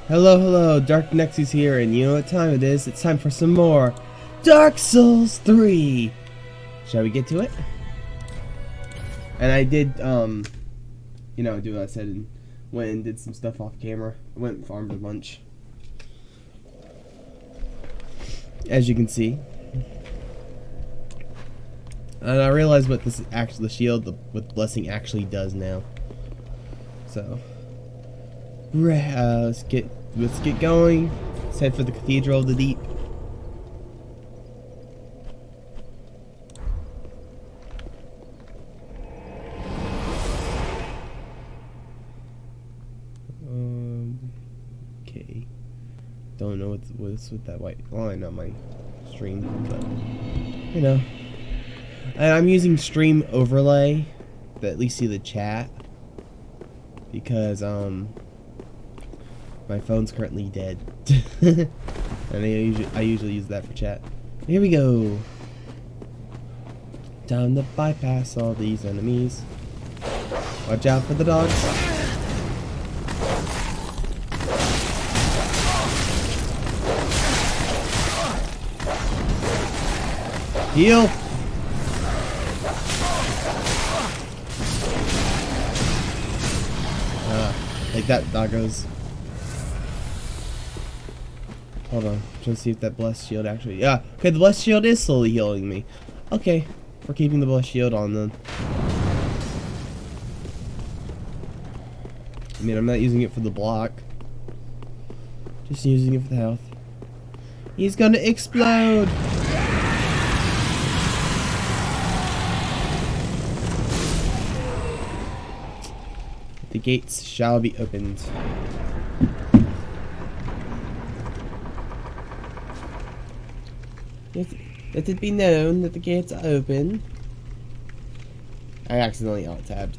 Hello, hello, Dark Nexus here, and you know what time it is? It's time for some more Dark Souls 3! Shall we get to it? And I did, do what I said and went and did some stuff off camera. I went and farmed a bunch. As you can see. And I realized what this actually, the shield with blessing actually does now. So, let's get going. Let's head for the Cathedral of the Deep. Okay. Don't know what's with that white line on my stream, but you know. And I'm using Stream Overlay to at least see the chat because my phone's currently dead. And I usually use that for chat. Here we go. Time to bypass all these enemies. Watch out for the dogs. Heal. Like that, doggos. Hold on, I'm trying to see if that blessed shield actually. Yeah, okay, the blessed shield is slowly healing me. Okay, we're keeping the blessed shield on then. I mean, I'm not using it for the block, just using it for the health. He's gonna explode. The gates shall be opened. Let it be known that the gates are open. I accidentally alt-tabbed.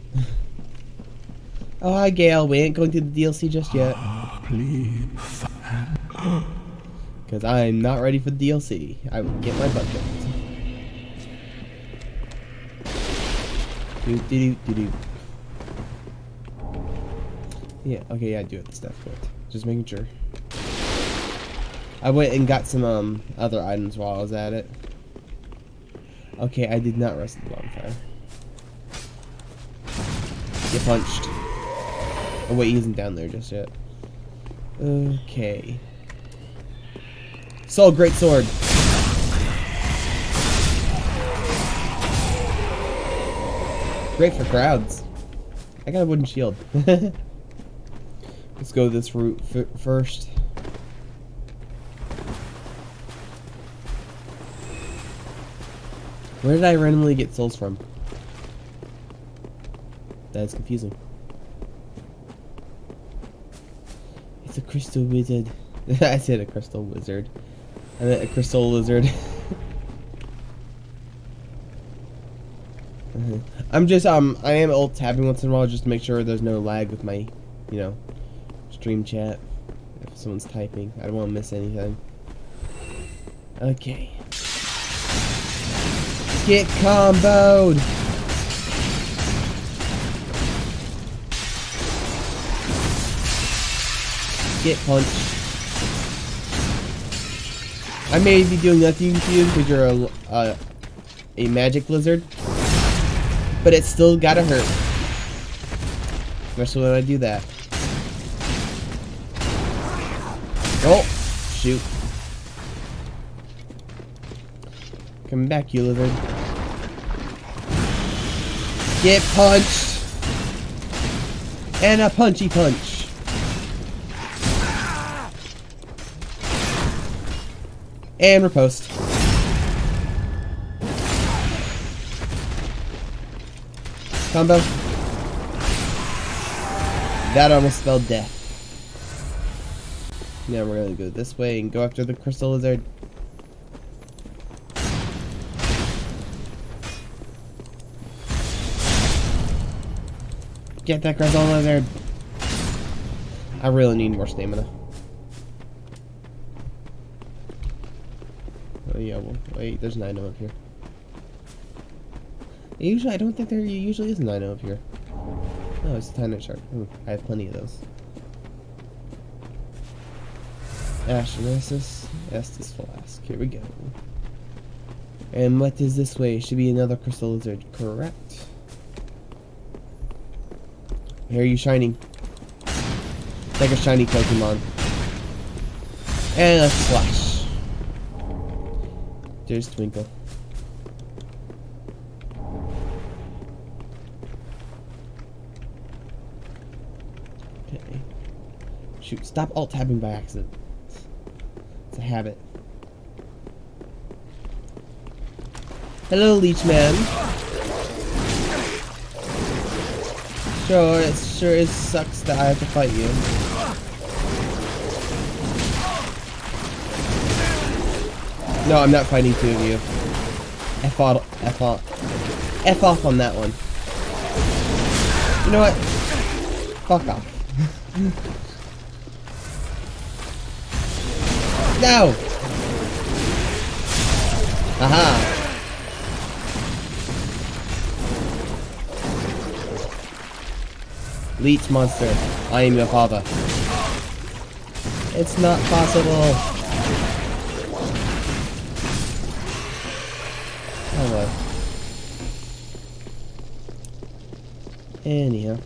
Oh, hi Gale, we ain't going to the DLC just yet. Because I'm not ready for the DLC. I will get my butt kicked. Do. Yeah, okay, yeah, I do have the stuff for it. Just making sure. I went and got some other items while I was at it. Okay, I did not rest at the bonfire. Get punched. Oh wait, he isn't down there just yet. Okay. Soul Great Sword. Great for crowds. I got a wooden shield. Let's go this route first. Where did I randomly get souls from? That is confusing. It's a crystal wizard. I said a crystal wizard. I meant a crystal lizard. I'm just I am alt-tabbing once in a while just to make sure there's no lag with my, stream chat. If someone's typing, I don't want to miss anything. Okay. Get comboed! Get punched. I may be doing nothing to you because you're a magic lizard, but it's still gotta hurt. Especially when I do that. Oh, shoot. Coming back, you lizard. Get punched. And a punchy punch. And riposte. Combo. That almost spelled death. Now we're gonna go this way and go after the crystal lizard. Get that crystal lizard. I really need more stamina. Oh yeah, well, wait, there's an item up here. Usually, I don't think there usually is an item up here. Oh, it's a Titanite shard. Ooh, I have plenty of those. Astronesis, Estus Flask. Here we go. And what is this way? Should be another crystal lizard, correct? Here you shining. Like a shiny Pokemon. And a slash. There's Twinkle. Okay. Shoot, stop alt-tabbing by accident. It's a habit. Hello, Leech Man. Sure, it sure is sucks that I have to fight you. No, I'm not fighting two of you. F off on that one. You know what? Fuck off. No! Aha! Leech monster, I am your father. It's not possible. Oh well. Anyhow.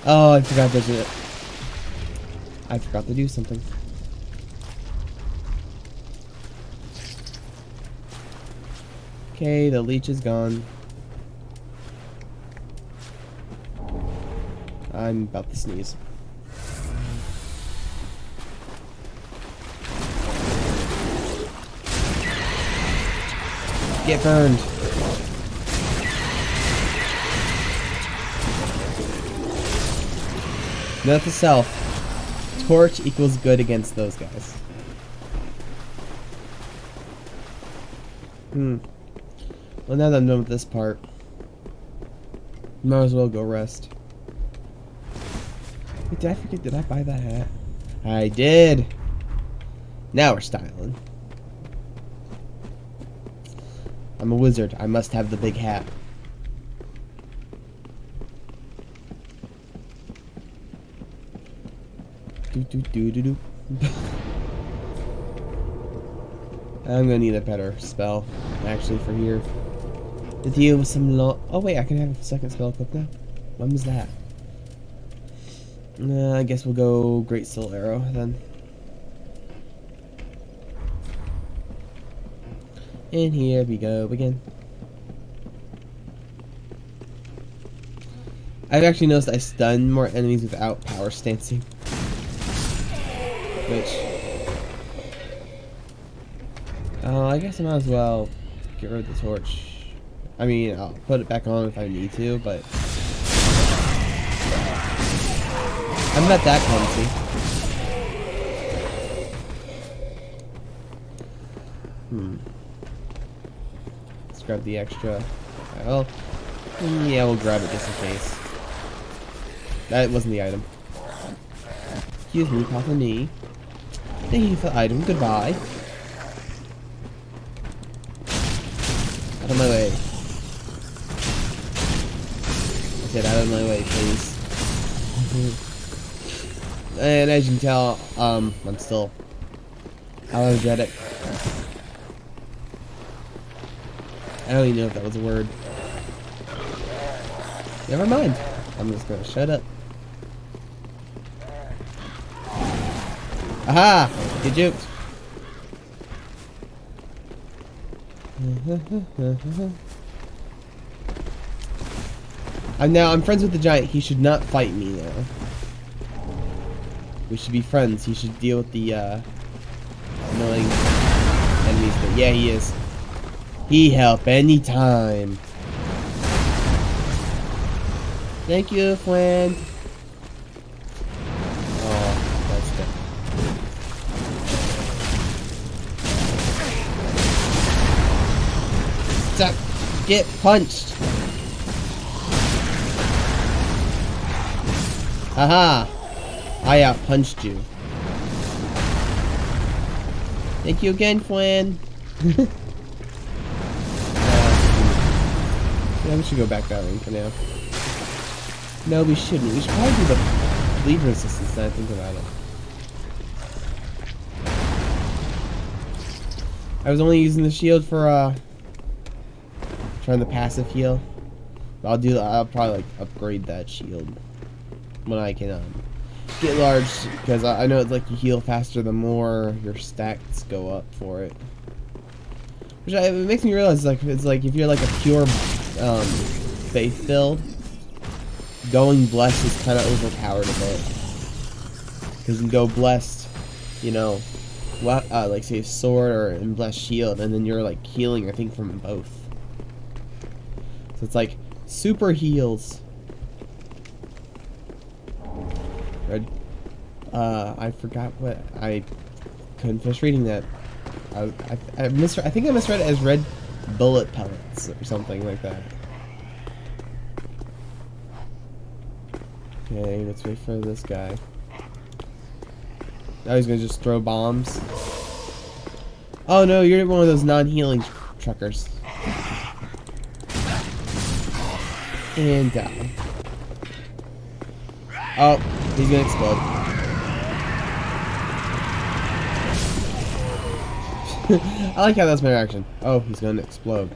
Oh, I forgot to do it. I forgot to do something. Okay, the leech is gone. I'm about to sneeze. Get burned. Note to self. Torch equals good against those guys. Well, now that I'm done with this part, might as well go rest. Wait, did I forget? Did I buy that hat? I did. Now we're styling. I'm a wizard. I must have the big hat. Do. I'm gonna need a better spell, actually, for here. To deal with some oh wait, I can have a second spell equipped now. When was that? I guess we'll go Great Soul Arrow then. And here we go again. I've actually noticed I stun more enemies without power stancing. Which, I guess I might as well get rid of the torch. I mean, I'll put it back on if I need to, but I'm not that clumsy. Let's grab the extra. Well, yeah, we'll grab it just in case. That wasn't the item. Excuse me, Papa Knee. Thank you for the item. Goodbye. Out of my way. I said out of my way, please. And as you can tell, I'm still allergic. I don't even know if that was a word. Never mind. I'm just gonna shut up. Aha! Get juked. I'm friends with the giant. He should not fight me now. We should be friends. He should deal with the annoying enemies. But yeah, he is. He help anytime. Thank you, friend. Oh, that's good. Stop. Get punched. Haha. I out-punched you. Thank you again, Flan. Yeah, we should go back that way for now. No, we shouldn't. We should probably do the bleed resistance now I think about it. I was only using the shield for trying the passive heal. I'll probably like upgrade that shield when I can get large, because I know it's like you heal faster the more your stats go up for it. Which it makes me realize it's like if you're like a pure faith build, going blessed is kind of overpowered a bit. Because you can go blessed, you know, like say sword or in blessed shield, and then you're like healing I think from both. So it's like super heals. I forgot what I couldn't finish reading that. I think I misread it as red bullet pellets or something like that. Okay, let's wait for this guy. Now he's gonna just throw bombs. Oh no, you're one of those non-healing truckers. And down. Oh, he's gonna explode. I like how that's my reaction. Oh, he's gonna explode.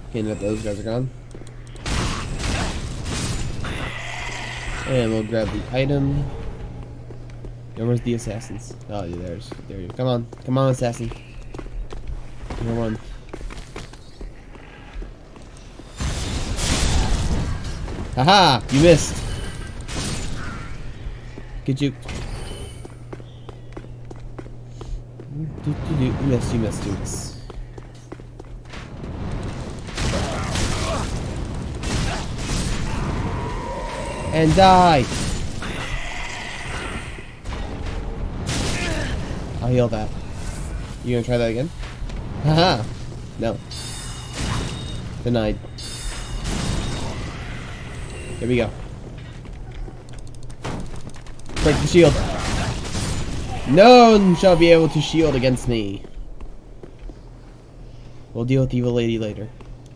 Okay, now those guys are gone. And we'll grab the item. And where's the assassins? Oh, yeah, there you go. Come on, assassin. Come on. Haha! You missed. Get you. You missed. And die! I'll heal that. You gonna try that again? Haha! No. Denied. Here we go. Break the shield. No one shall be able to shield against me. We'll deal with the evil lady later.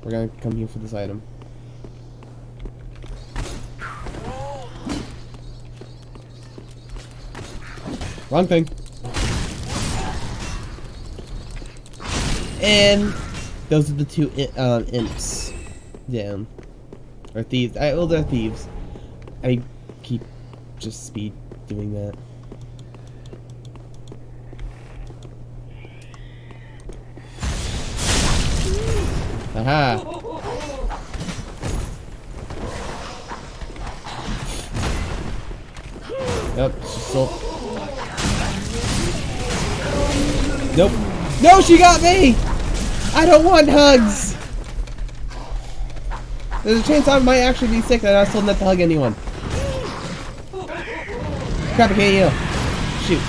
We're gonna come here for this item. Wrong thing. And those are the two imps down. Or thieves. Well, they're thieves. I keep just speed doing that. Aha! Nope, she's still... Nope. No, she got me! I don't want hugs! There's a chance I might actually be sick and I still not to hug anyone. Crap, I can't heal. Shoot.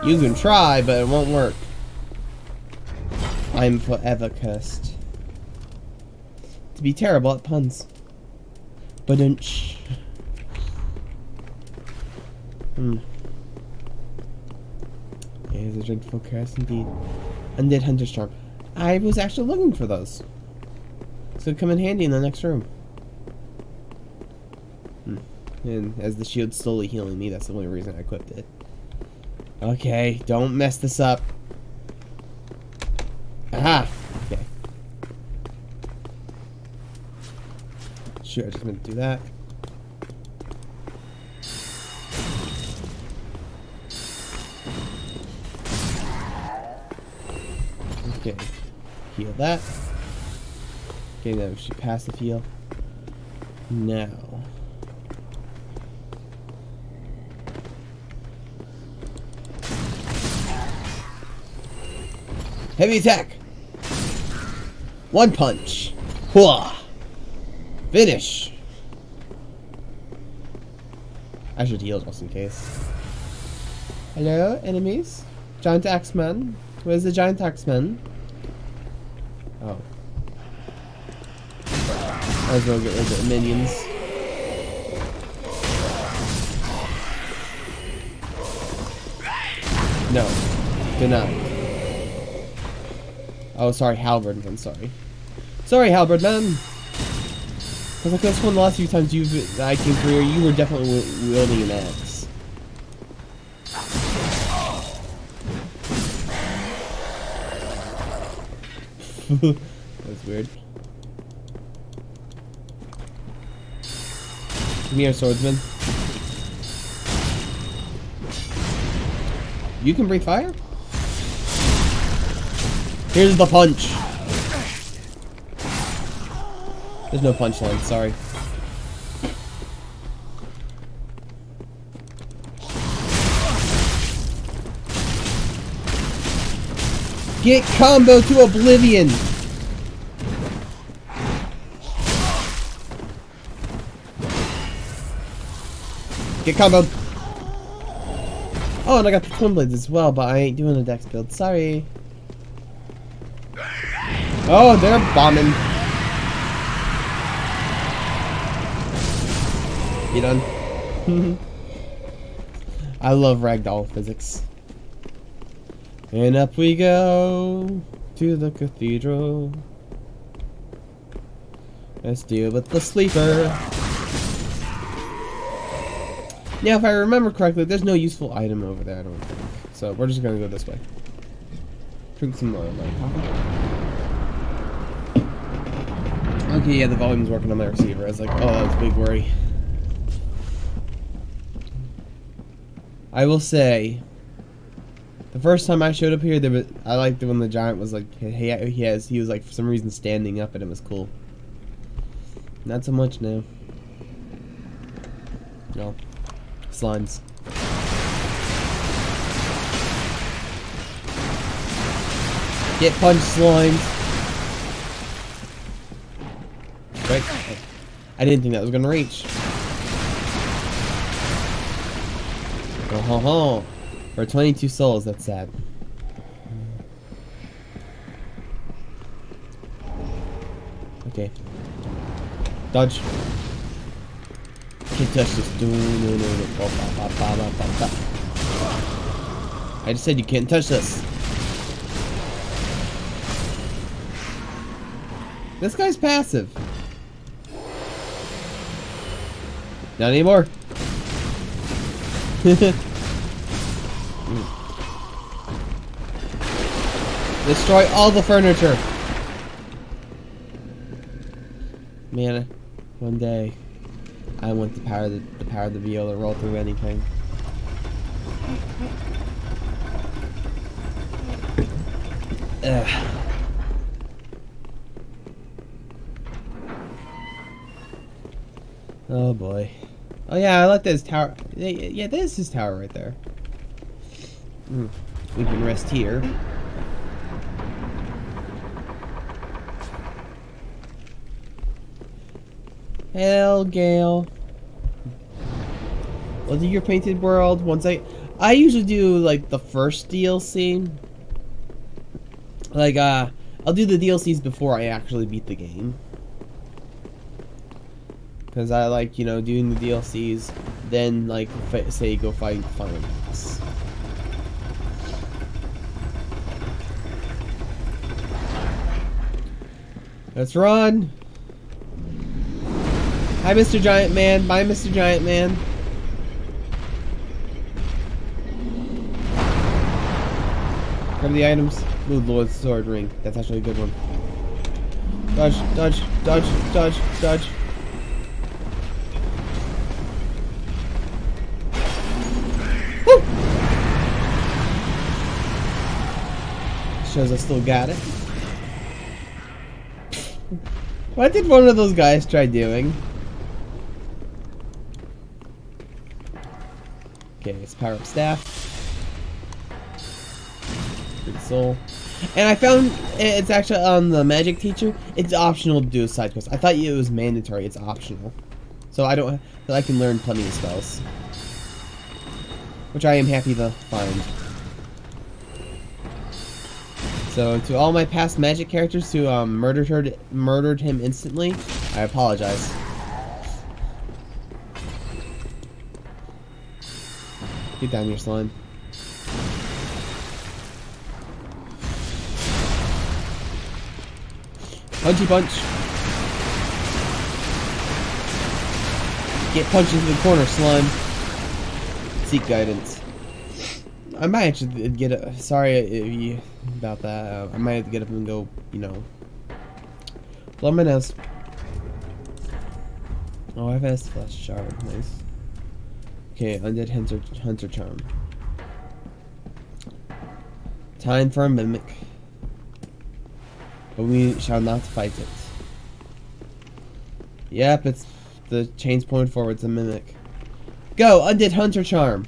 You can try, but it won't work. I'm forever cursed. To be terrible at puns. Ba-dunch. It is a dreadful curse indeed. Undead Hunter's Charm. I was actually looking for those. It's gonna come in handy in the next room. And as the shield's slowly healing me, that's the only reason I equipped it. Okay, don't mess this up. Aha! Okay. Sure, just gonna do that. Okay. Heal that. Okay, now we should passive heal. Now. Heavy attack! One punch! Hwah! Finish! I should heal just in case. Hello, enemies? Giant Axeman? Where's the Giant Axeman? Oh. Might as well get rid of the minions. No. Denied. Oh, sorry, Halberdman, sorry. Sorry, Halberdman! Because I could have sworn the last few times you've been in the IQ career, you were definitely wielding an axe. That's weird. Come here, swordsman. You can breathe fire? Here's the punch. There's no punchline, sorry. Get combo to oblivion! Get combo! Oh, and I got the twin blades as well, but I ain't doing a dex build, sorry. Oh, they're bombing. You done? I love ragdoll physics. And up we go to the cathedral. Let's deal with the sleeper. Now, if I remember correctly, there's no useful item over there, I don't think. So we're just gonna go this way. Drink some more of my coffee. Okay, yeah, the volume's working on my receiver. I was like, oh, that's a big worry. I will say, the first time I showed up here, I liked it when the giant was like, he was like for some reason standing up, and it was cool. Not so much now. No. Slimes. Get punched, slimes. Right? I didn't think that was gonna reach. Oh ho ho! For 22 souls, that's sad. Okay. Dodge. Can't touch this. No. I just said you can't touch this. This guy's passive. Not anymore. Destroy all the furniture. Man, one day I want the power of the viola to roll through anything. Ugh. Oh boy. Oh yeah, I like this tower. Yeah, this is his tower right there. We can rest here. Hell, Gale. I'll do your painted world once I usually do like the first DLC. Like I'll do the DLCs before I actually beat the game. Because I like, you know, doing the DLCs, then like say go fight the final boss. Let's run. Hi, Mr. Giant Man. Bye, Mr. Giant Man. Grab the items. Ooh, Lord's Sword Ring. That's actually a good one. Dodge, dodge, dodge, dodge, dodge. Woo! Shows I still got it. What did one of those guys try doing? Okay, let's power up staff. Good soul. And I found it's actually on the magic teacher. It's optional to do a side quest. I thought it was mandatory. It's optional, so I can learn plenty of spells, which I am happy to find. So to all my past magic characters who murdered him instantly, I apologize. Get down here, slime. Punchy punch. Get punched into the corner, slime. Seek guidance. I might actually get a. Sorry about that. I might have to get up and go, you know. Blow my nose. Oh, I have a flesh shard. Nice. Okay, undead hunter charm. Time for a mimic. But we shall not fight it. Yep, it's the chain's pointed forward. It's a mimic. Go, undead hunter charm.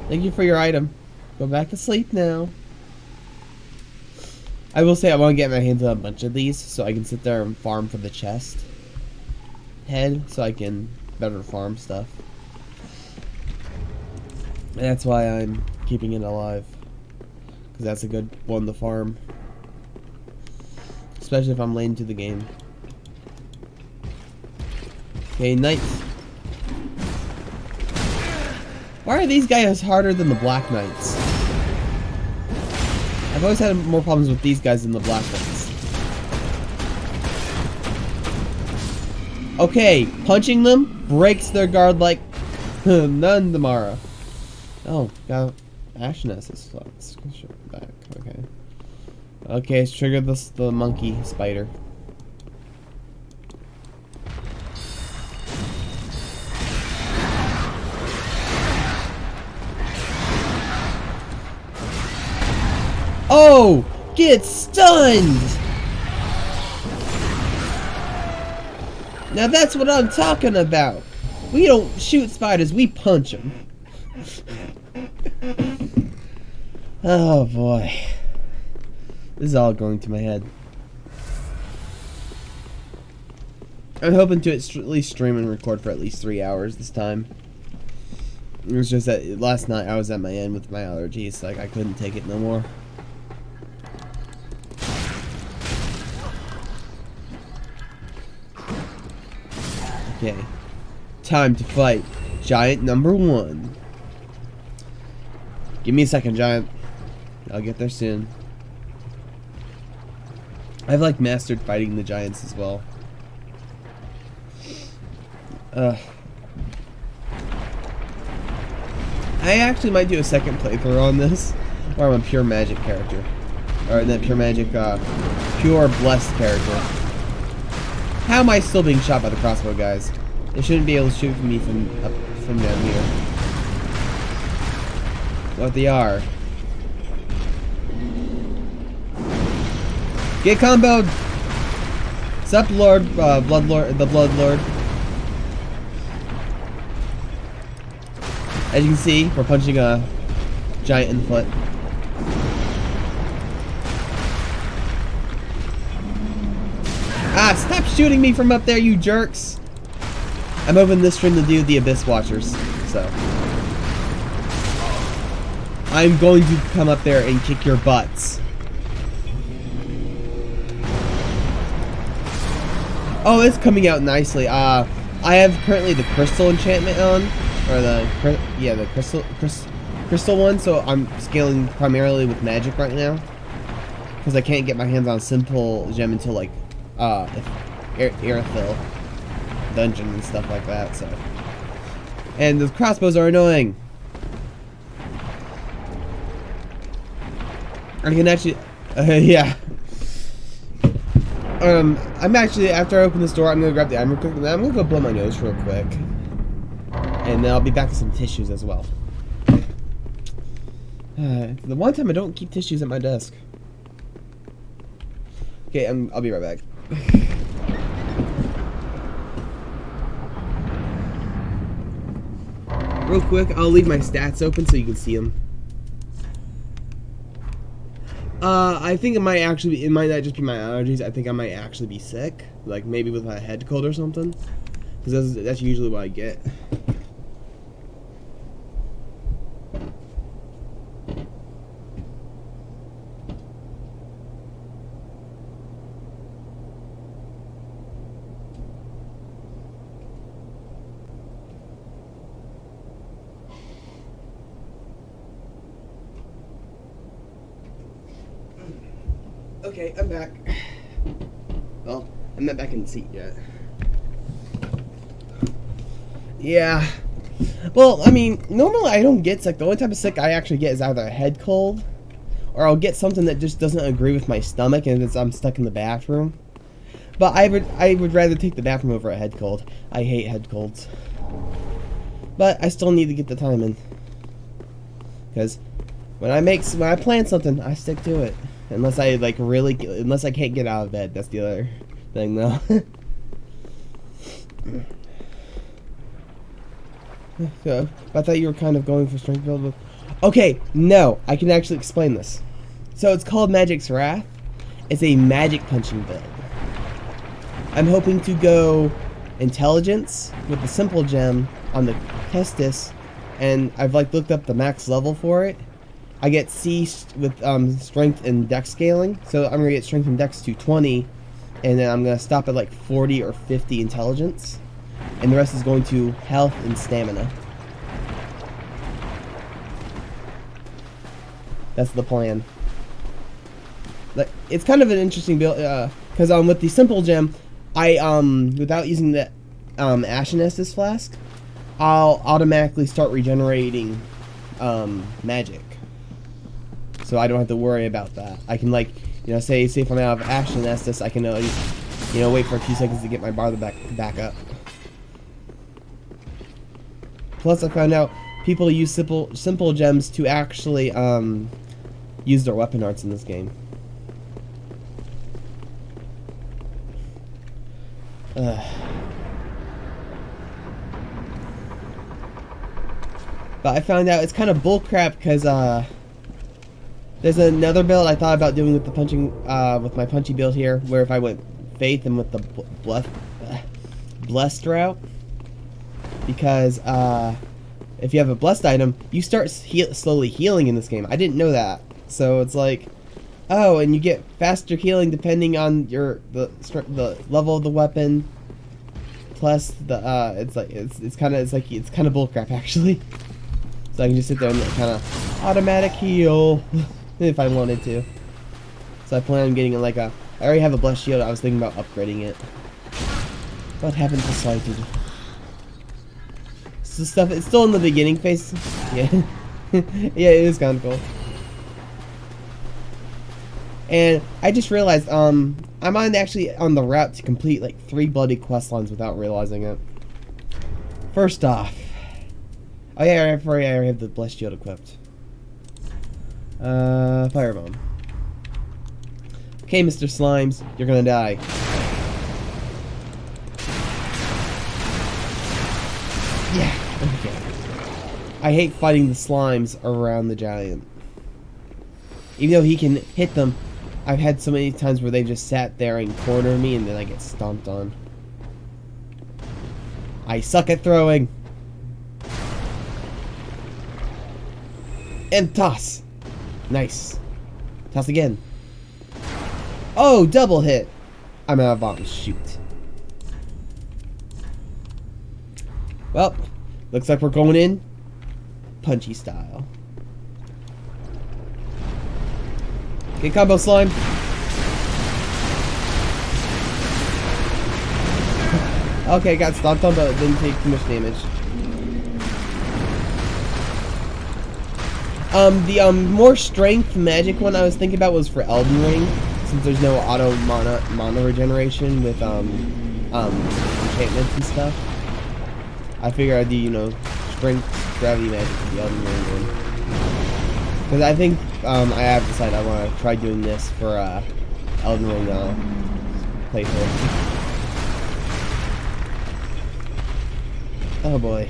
Thank you for your item. Go back to sleep now. I will say I want to get my hands on a bunch of these so I can sit there and farm for the chest head so I can better farm stuff. And that's why I'm keeping it alive. Because that's a good one to farm. Especially if I'm late into the game. Okay, knights. Why are these guys harder than the Black Knights? I've always had more problems with these guys than the Black Knights. Okay, punching them breaks their guard like none tomorrow. Oh, got Ashness back. Okay. Okay, let's trigger the monkey spider. Oh! Get stunned! Now that's what I'm talking about. We don't shoot spiders, we punch them. Oh boy. This is all going to my head. I'm hoping to at least stream and record for at least 3 hours this time. It was just that last night I was at my end with my allergies, like I couldn't take it no more. Okay, time to fight giant number 1. Give me a second, giant. I'll get there soon. I've like mastered fighting the giants as well. I actually might do a second playthrough on this, where I'm a pure magic character, or that pure magic, pure blessed character. How am I still being shot by the crossbow guys? They shouldn't be able to shoot me from down here. But they are. Get comboed! Sup, Lord, Blood Lord, the Blood Lord. As you can see, we're punching a giant in the foot. Ah, stop shooting me from up there, you jerks! I'm opening this stream to do the Abyss Watchers, so. I'm going to come up there and kick your butts. Oh, it's coming out nicely. I have currently the crystal enchantment on, or the crystal one. So I'm scaling primarily with magic right now, because I can't get my hands on a simple gem until like Aerithil dungeon and stuff like that. So, and the crossbows are annoying. I can actually, yeah. I'm actually, after I open this door, I'm gonna grab the item real quick, and then I'm gonna go blow my nose real quick. And then I'll be back with some tissues as well. The one time I don't keep tissues at my desk. Okay, I'll be right back. Real quick, I'll leave my stats open so you can see them. I think it might actually be, it might not just be my allergies. I think I might actually be sick, like maybe with a head cold or something, because that's usually what I get. Okay, I'm back. Well, I'm not back in the seat yet. Yeah. Well, I mean, normally I don't get sick. The only type of sick I actually get is either a head cold, or I'll get something that just doesn't agree with my stomach, and I'm stuck in the bathroom. But I would rather take the bathroom over a head cold. I hate head colds. But I still need to get the time in. Because when I plan something, I stick to it. Unless I unless I can't get out of bed. That's the other thing though. So, I thought you were kind of going for strength build. Okay, no, I can actually explain this. So it's called Magic's Wrath. It's a magic punching build. I'm hoping to go intelligence with the simple gem on the Kestis, and I've looked up the max level for it. I get C with strength and dex scaling, so I'm gonna get strength and dex to 20, and then I'm gonna stop at 40 or 50 intelligence, and the rest is going to health and stamina. That's the plan. It's kind of an interesting build, because with the simple gem, I without using the Ashen Estus flask, I'll automatically start regenerating magic. So I don't have to worry about that. I can say if I'm out of Ashen Estus, I can at least wait for a few seconds to get my bar back up. Plus, I found out people use simple gems to actually use their weapon arts in this game. But I found out it's kind of bullcrap because there's another build I thought about doing with the with my punchy build here, where if I went faith and with the blessed route, because if you have a blessed item, you start slowly healing in this game. I didn't know that, so it's oh, and you get faster healing depending on the level of the weapon. Plus it's kind of bullcrap actually. So I can just sit there and kind of automatic heal if I wanted to. So I plan on getting I already have a blessed shield. I was thinking about upgrading it, but haven't decided. So it's still in the beginning phase. Yeah, yeah, it is kind of cool. And I just realized I'm actually on the route to complete 3 bloody quest lines without realizing it. First off, oh yeah, I already have the blessed shield equipped. Firebomb. Okay, Mr. Slimes, you're gonna die. Yeah, okay. I hate fighting the slimes around the giant. Even though he can hit them, I've had so many times where they just sat there and corner me and then I get stomped on. I suck at throwing. And toss. Nice. Toss again. Oh, double hit. I'm out of bombs. Shoot. Well, looks like we're going in punchy style. Okay, combo slime. Okay, got stomped on, but didn't take too much damage. The more strength magic one I was thinking about was for Elden Ring, since there's no auto mana regeneration with enchantments and stuff. I figure I'd do strength gravity magic for the Elden Ring one. Because I think I have decided I want to try doing this for Elden Ring playthrough. Oh boy.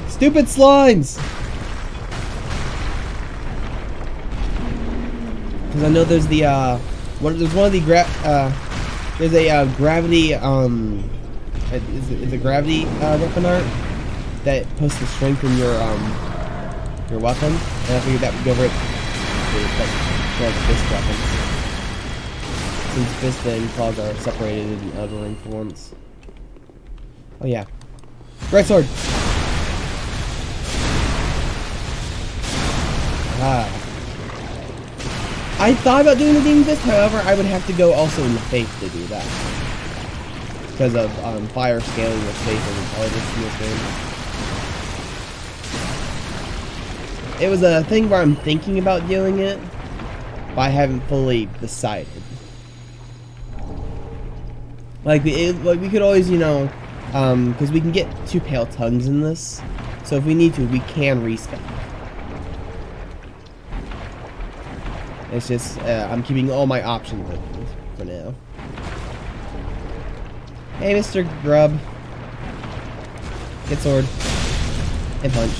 Stupid slimes! Because I know there's the there's one of the there's a gravity is a gravity weapon art that posts the strength in your weapon, and I figured that would go over it for fist weapons. Since fist and claws are separated in Elden Ring for once. Oh yeah. Great sword! Ah. I thought about doing the Demon Fist, however, I would have to go also in the Faith to do that. Because of fire scaling with Faith and Intelligence in this game. It was a thing where I'm thinking about doing it, but I haven't fully decided. Like, we could always, you know, because we can get 2 Pale Tongues in this, so if we need to, we can respec. It's just, I'm keeping all my options open for now. Hey, Mr. Grub. Get sword. And punch.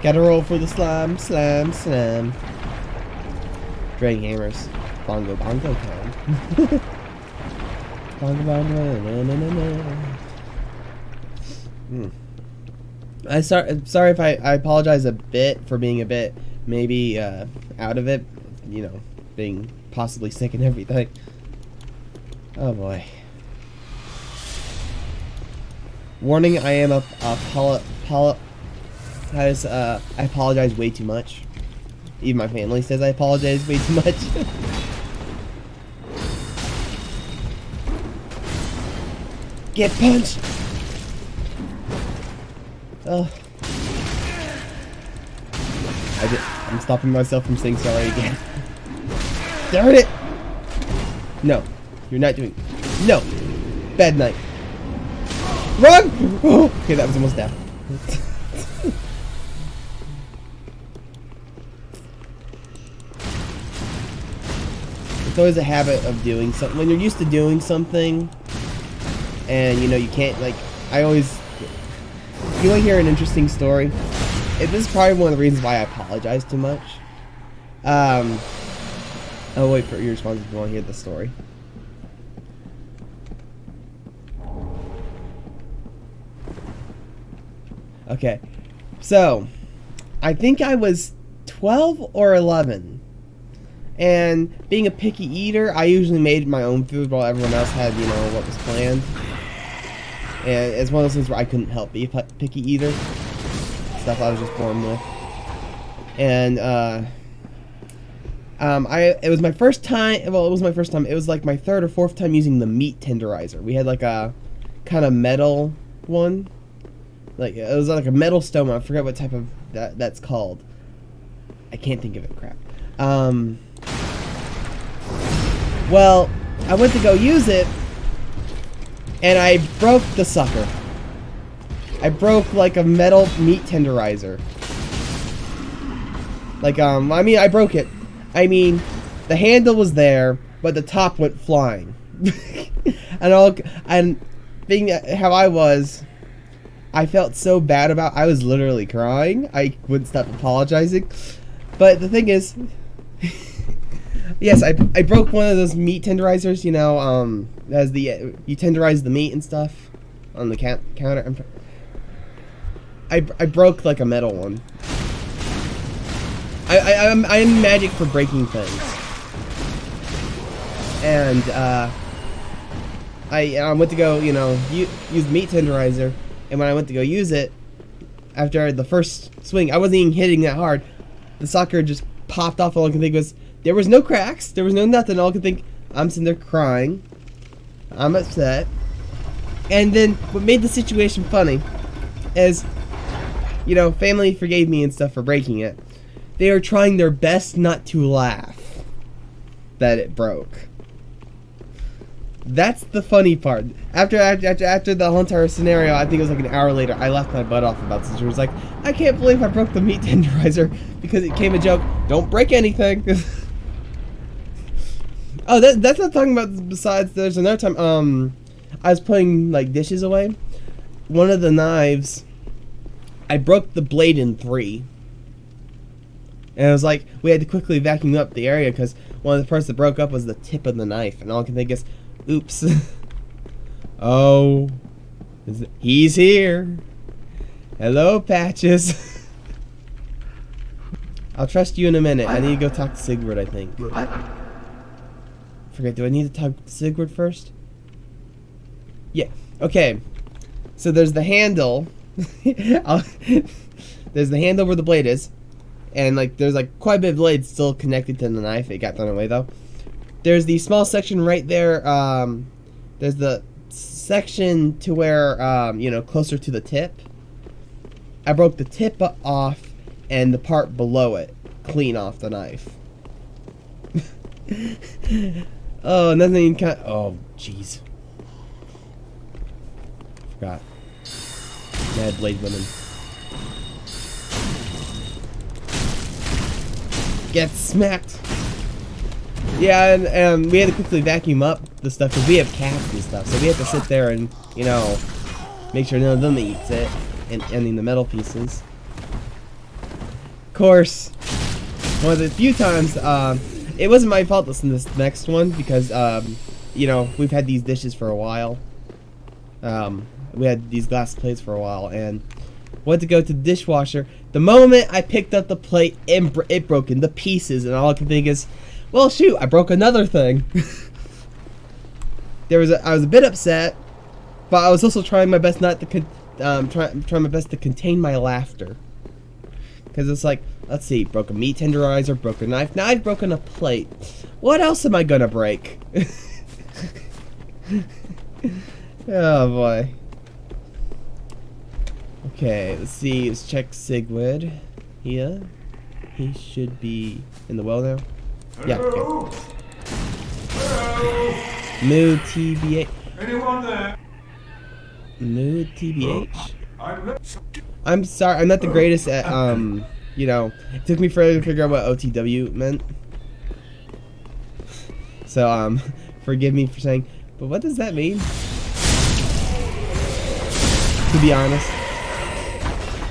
Gotta roll for the slime, slam, slam. Dragon hammers. Bongo, bongo time. Bongo, bongo, na na na na. Sorry if I apologize a bit for being a bit maybe out of it, you know, being possibly sick and everything. Oh boy. Warning: I am I apologize way too much. Even my family says I apologize way too much. Get punched. Oh. I'm stopping myself from saying sorry again. Darn it! No. You're not doing... No! Bad night. Run! Oh, okay, that was almost death. It's always a habit of doing something. When you're used to doing something, and, you know, you can't, like... I always... You want to hear an interesting story? This is probably one of the reasons why I apologize too much. I'll wait for your response if you want to hear the story. Okay, so I think I was 12 or 11, and being a picky eater, I usually made my own food while everyone else had, you know, what was planned. And it's one of those things where I couldn't help be a picky eater. Stuff I was just born with. And, it was my first time, well, it was my first time, it was like my 3rd or 4th time using the meat tenderizer. We had like a kind of metal one. Like, it was like a metal stoma, I forget what type of that's called. I can't think of it, crap. Well, I went to go use it, and I broke the sucker. I broke like a metal meat tenderizer. Like, I mean, I broke it. I mean, the handle was there, but the top went flying. and being how I was, I felt so bad about. I was literally crying. I wouldn't stop apologizing. But the thing is, yes, I broke one of those meat tenderizers. You know, as the you tenderize the meat and stuff on the counter. I broke like a metal one. I'm magic for breaking things. And I went to go, you know, use meat tenderizer, and when I went to go use it, after the first swing, I wasn't even hitting that hard. The sucker just popped off. All I could think was, there was no cracks, there was no nothing. All I could think, I'm sitting there crying, I'm upset. And then what made the situation funny is, you know, family forgave me and stuff for breaking it. They are trying their best not to laugh that it broke. That's the funny part. After the whole entire scenario, I think it was like an hour later, I laughed my butt off about this. It was like, I can't believe I broke the meat tenderizer because it came a joke. Don't break anything. Oh, that's not talking about. Besides, there's another time. I was putting like dishes away. One of the knives, I broke the blade in 3. And it was like, we had to quickly vacuum up the area because one of the parts that broke up was the tip of the knife. And all I can think is, oops. Oh, he's here. Hello, Patches. I'll trust you in a minute. I need to go talk to Sigurd, I think. Forget, do I need to talk to Sigurd first? Yeah, okay. So there's the handle. There's the handle where the blade is. and like there's like quite a bit of blade still connected to the knife. It got thrown away though. There's the small section right there. There's the section to where you know, closer to the tip. I broke the tip off and the part below it clean off the knife. Oh, nothing kind. Oh, jeez. Forgot. Mad Blade Women. Get smacked. Yeah, and we had to quickly vacuum up the stuff because we have cats and stuff, so we have to sit there and, you know, make sure none of them eats it, and ending the metal pieces. Of course, one of the few times, it wasn't my fault in this next one because, you know, we've had these dishes for a while. We had these glass plates for a while, and went to go to the dishwasher. The moment I picked up the plate, it broke into pieces, and all I could think is, well, shoot, I broke another thing. I was a bit upset, but I was also trying my best not to trying my best to contain my laughter. Because it's like, let's see, broke a meat tenderizer, broke a knife, now I've broken a plate. What else am I gonna break? Oh boy. Okay, let's see, let's check Sigurd here. He should be in the well now. Yeah, okay. Mood TBH. Anyone there? Mood TBH? I'm sorry, I'm not the greatest at, you know, it took me forever to figure out what OTW meant. So, forgive me for saying, but what does that mean? To be honest.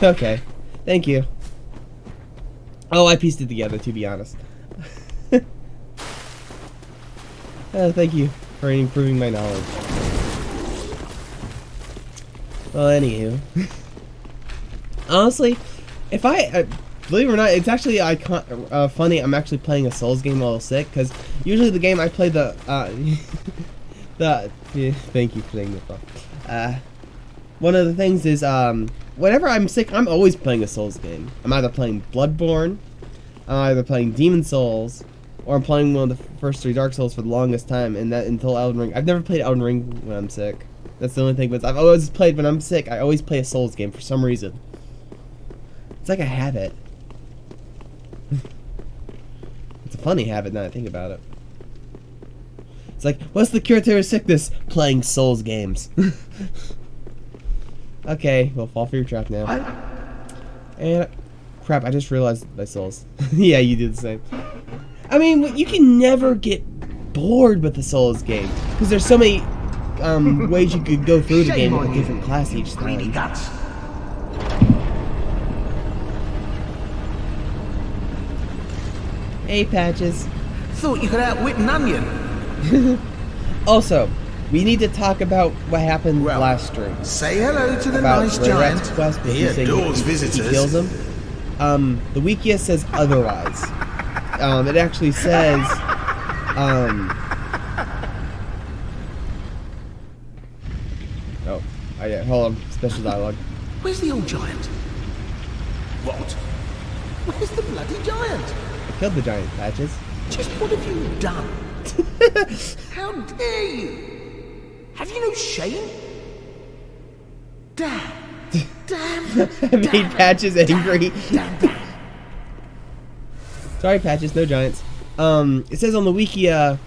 Okay, thank you. Oh, I pieced it together, to be honest. Thank you for improving my knowledge. Well, anywho. Honestly, if I... believe it or not, it's actually funny I'm actually playing a Souls game while sick, because usually the game I play the... thank you for saying this, bro. One of the things is, whenever I'm sick, I'm always playing a Souls game. I'm either playing Bloodborne, I'm either playing Demon Souls, or I'm playing one of the first 3 Dark Souls for the longest time, and that until Elden Ring. I've never played Elden Ring when I'm sick. That's the only thing, but I've always played when I'm sick. I always play a Souls game for some reason. It's like a habit. It's a funny habit now that I think about it. It's like, what's the cure to sickness? Playing Souls games. Okay, we'll fall for your trap now. And crap, I just realized my Souls. Yeah, you did the same. I mean, you can never get bored with the Souls game because there's so many ways you could go through the game with a different class each time. Hey, Patches. Thought you could outwit an onion. Also, we need to talk about what happened last stream. Say hello to the nice giant. He adores visitors. He kills him. The Wikia says otherwise. It actually says, oh, yeah, hold on, special dialogue. Where's the old giant? What? Where's the bloody giant? I killed the giant, Patches. Just what have you done? How dare you? Have you no shame? Damn. Damn. I made Patches angry. Damn. Sorry, Patches, no giants. It says on the wiki that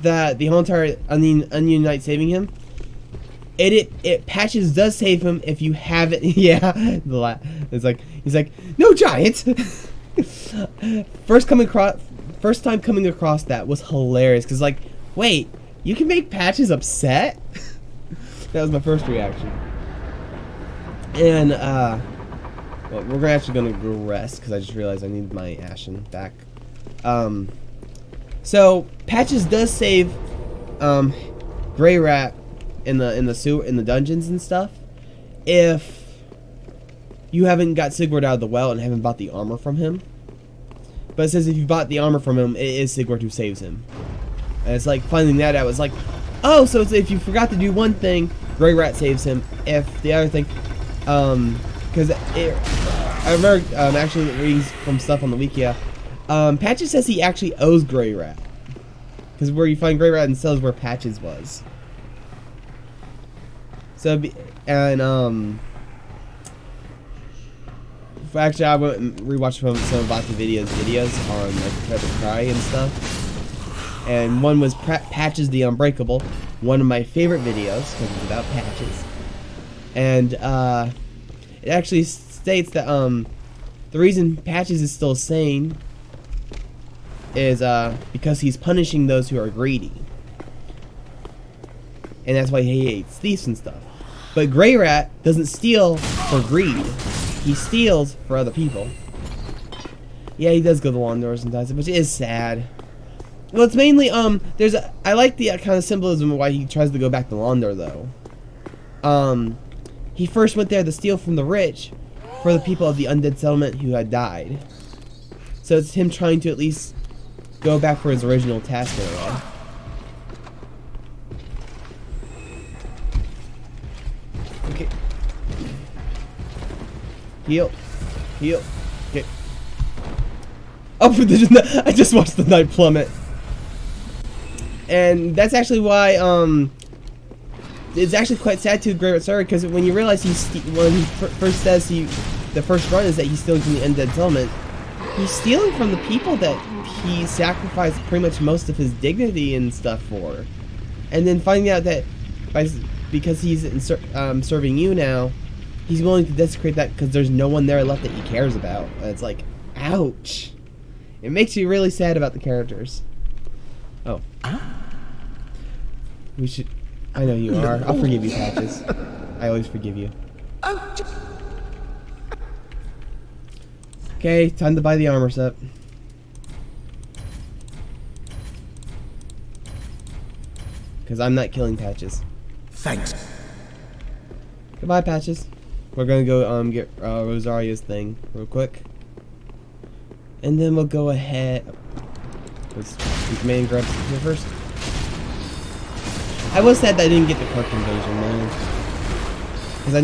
the whole entire Onion Knight saving him. It Patches does save him if you have it. Yeah, it's like he's like, no giants. First time coming across that was hilarious because like, wait, you can make Patches upset? That was my first reaction. And well, we're actually gonna go rest because I just realized I need my Ashen back. So Patches does save Grey Rat in the sewer, in the dungeons and stuff, if you haven't got Sigurd out of the well and haven't bought the armor from him. But it says if you bought the armor from him, it is Sigurd who saves him. And it's like finding that out was like, oh, so it's if you forgot to do one thing, Grey Rat saves him. If the other thing, because I remember actually reading from stuff on the wiki. Patches says he actually owes Grey Rat. Because where you find Grey Rat in cells where Patches was. So, actually, I went and rewatched some of Batu videos on like Feather Cry and stuff. And one was Patches the Unbreakable, one of my favorite videos because it's about Patches. And it actually states that the reason Patches is still sane is because he's punishing those who are greedy, and that's why he hates thieves and stuff. But Grey Rat doesn't steal for greed. He steals for other people. Yeah, he does go to the lawn door sometimes, which is sad. Well, it's mainly, I like the kind of symbolism of why he tries to go back to Londor, though. He first went there to steal from the rich for the people of the undead settlement who had died. So it's him trying to at least go back for his original task in a way. Okay. Heal. Heal. Okay. Oh, I just watched the knight plummet. And that's actually why, it's actually quite sad to Grey Rat Story, because when you realize when he first says the first run is that he's stealing from the undead settlement, he's stealing from the people that he sacrificed pretty much most of his dignity and stuff for. And then finding out that because he's serving you now, he's willing to desecrate that because there's no one there left that he cares about. And it's like, ouch. It makes you really sad about the characters. Oh. We should... I know you are. I'll forgive you, Patches. I always forgive you. Okay, time to buy the armor set. Because I'm not killing Patches. Thanks. Goodbye, Patches. We're gonna go get Rosaria's thing real quick. And then we'll go ahead... Let's command grab here first. I was sad that I didn't get the Kirk invasion, man. Because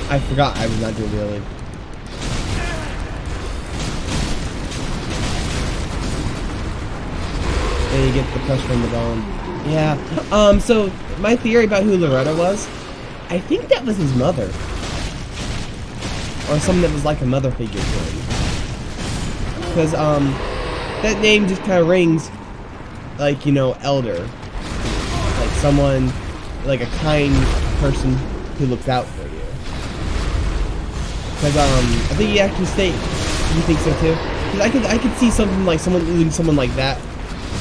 I forgot I was not doing really. And you get the pressure from the bomb. Yeah. So my theory about who Loretta was, I think that was his mother. Or someone that was like a mother figure to him. Because, that name just kind of rings like, you know, elder. Like someone, like a kind person who looks out for you. Because, I think you actually state, you think so too? Because I could see something like someone like that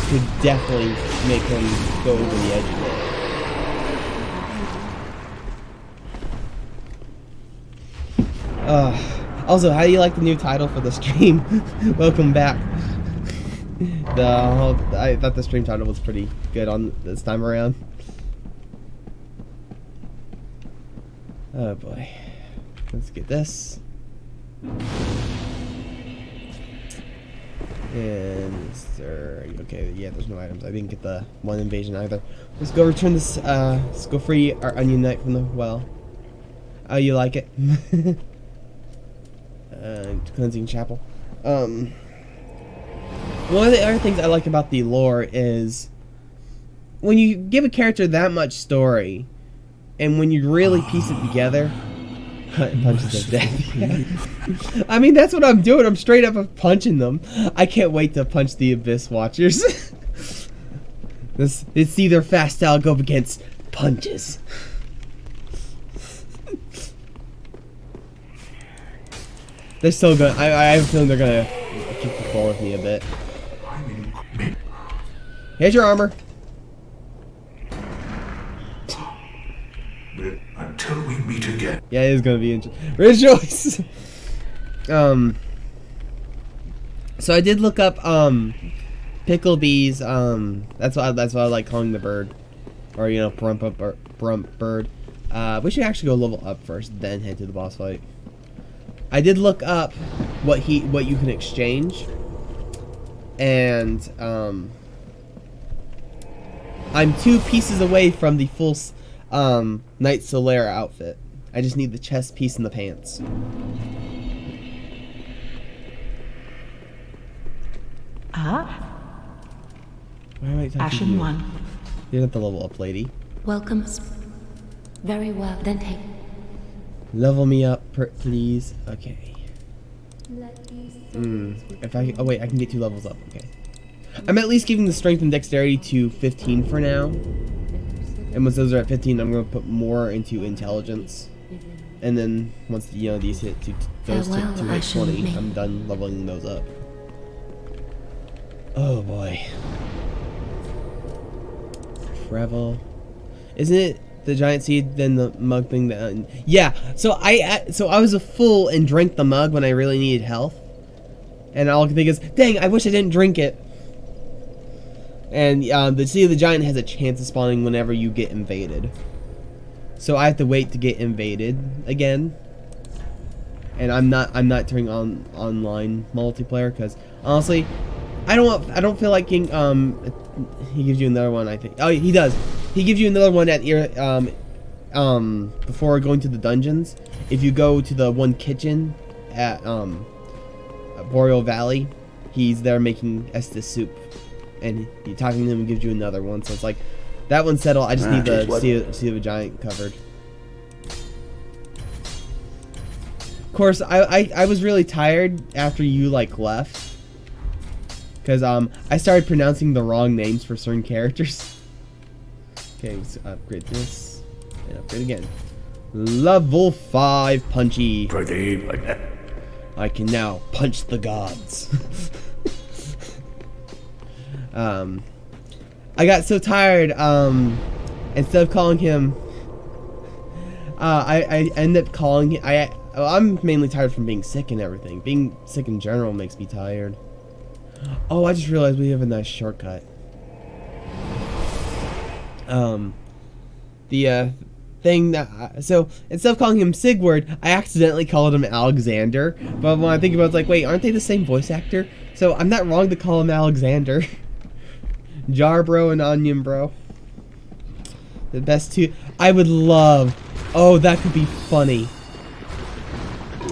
could definitely make him go over the edge of it. Also, how do you like the new title for the stream? Welcome back. I thought the stream title was pretty good on this time around. Oh boy. Let's get this. And is there... Okay, yeah, there's no items. I didn't get the one invasion either. Let's go return this, let's go free our onion knight from the well. Oh, you like it? Cleansing chapel. One of the other things I like about the lore is when you give a character that much story, and when you really piece it together, punches of death. I mean, that's what I'm doing. I'm straight up punching them. I can't wait to punch the Abyss Watchers. It's either fast style go up against punches. They're so good. I have a feeling they're gonna kick the ball with me a bit. Here's your armor. Until we meet again. Yeah, it is gonna be interesting. Rejoice. So I did look up Picklebee's that's what I like calling the bird, or you know, Brump bird. We should actually go level up first, then head to the boss fight. I did look up what you can exchange, and I'm 2 pieces away from the full Knight Solera outfit. I just need the chest piece and the pants. Why am I talking to Ashen you? 1. You're not the level up lady. Welcome. Very well, then take. Level me up, please. Okay. If I oh wait, I can get 2 levels up. Okay. I'm at least giving the strength and dexterity to 15 for now. And once those are at 15, I'm gonna put more into intelligence. And then once these hit to at 20, I'm done leveling those up. Oh boy. Revel. Isn't it the giant seed, then the mug thing that yeah, so I was a fool and drank the mug when I really needed health. And all I can think is, dang, I wish I didn't drink it. And the Seed of the Giant has a chance of spawning whenever you get invaded. So I have to wait to get invaded again. And I'm not turning on online multiplayer because honestly, I don't feel like getting he gives you another one, I think. Oh, he does. He gives you another one at before going to the dungeons. If you go to the one kitchen at Boreal Valley, he's there making Estus soup, and you talking to him and gives you another one. So it's like that one's settled. I just need the Seed of a Giant covered. Of course, I was really tired after you like left, because I started pronouncing the wrong names for certain characters. Okay, let's upgrade this and upgrade again. Level 5 Punchy. I can now punch the gods. I got so tired, instead of calling him, I ended up calling him, I'm mainly tired from being sick and everything. Being sick in general makes me tired. Oh, I just realized we have a nice shortcut. The thing that so instead of calling him Sigurd, I accidentally called him Alexander. But when I think about it, it's like, wait, aren't they the same voice actor? So I'm not wrong to call him Alexander. Jar Bro and Onion Bro, the best two. I would love. Oh, that could be funny.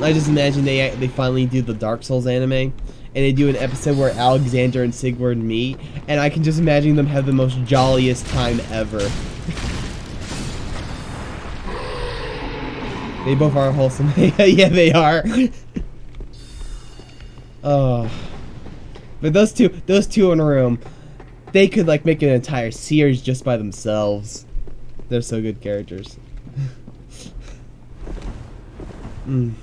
I just imagine they finally do the Dark Souls anime, and they do an episode where Alexander and Sigurd meet, and I can just imagine them have the most jolliest time ever. They both are wholesome. Yeah, they are. Oh, but those two in a room, they could like make an entire series just by themselves. They're so good characters. And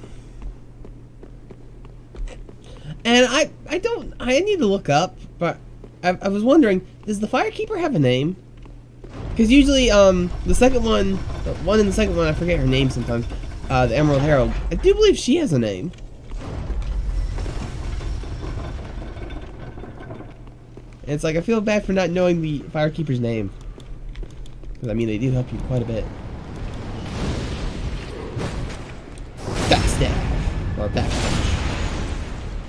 I need to look up, but I was wondering, does the Firekeeper have a name? Because usually, the second one, the one in the second one, I forget her name sometimes, the Emerald Herald, I do believe she has a name. And it's like, I feel bad for not knowing the Firekeeper's name. Because, I mean, they do help you quite a bit. Backstab. Or backstab.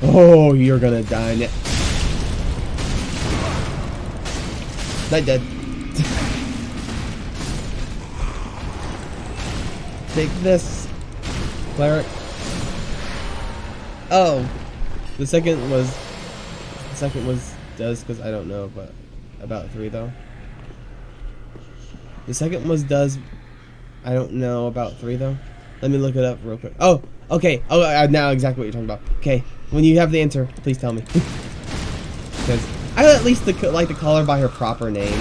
Oh, you're gonna die now. Not dead. Take this, cleric. Oh, the second was does, because I don't know, but about 3 though. The second was does. I don't know about 3 though. Let me look it up real quick. Oh, okay. Oh, I know exactly what you're talking about. Okay, when you have the answer, please tell me. Because I at least like to call her by her proper name.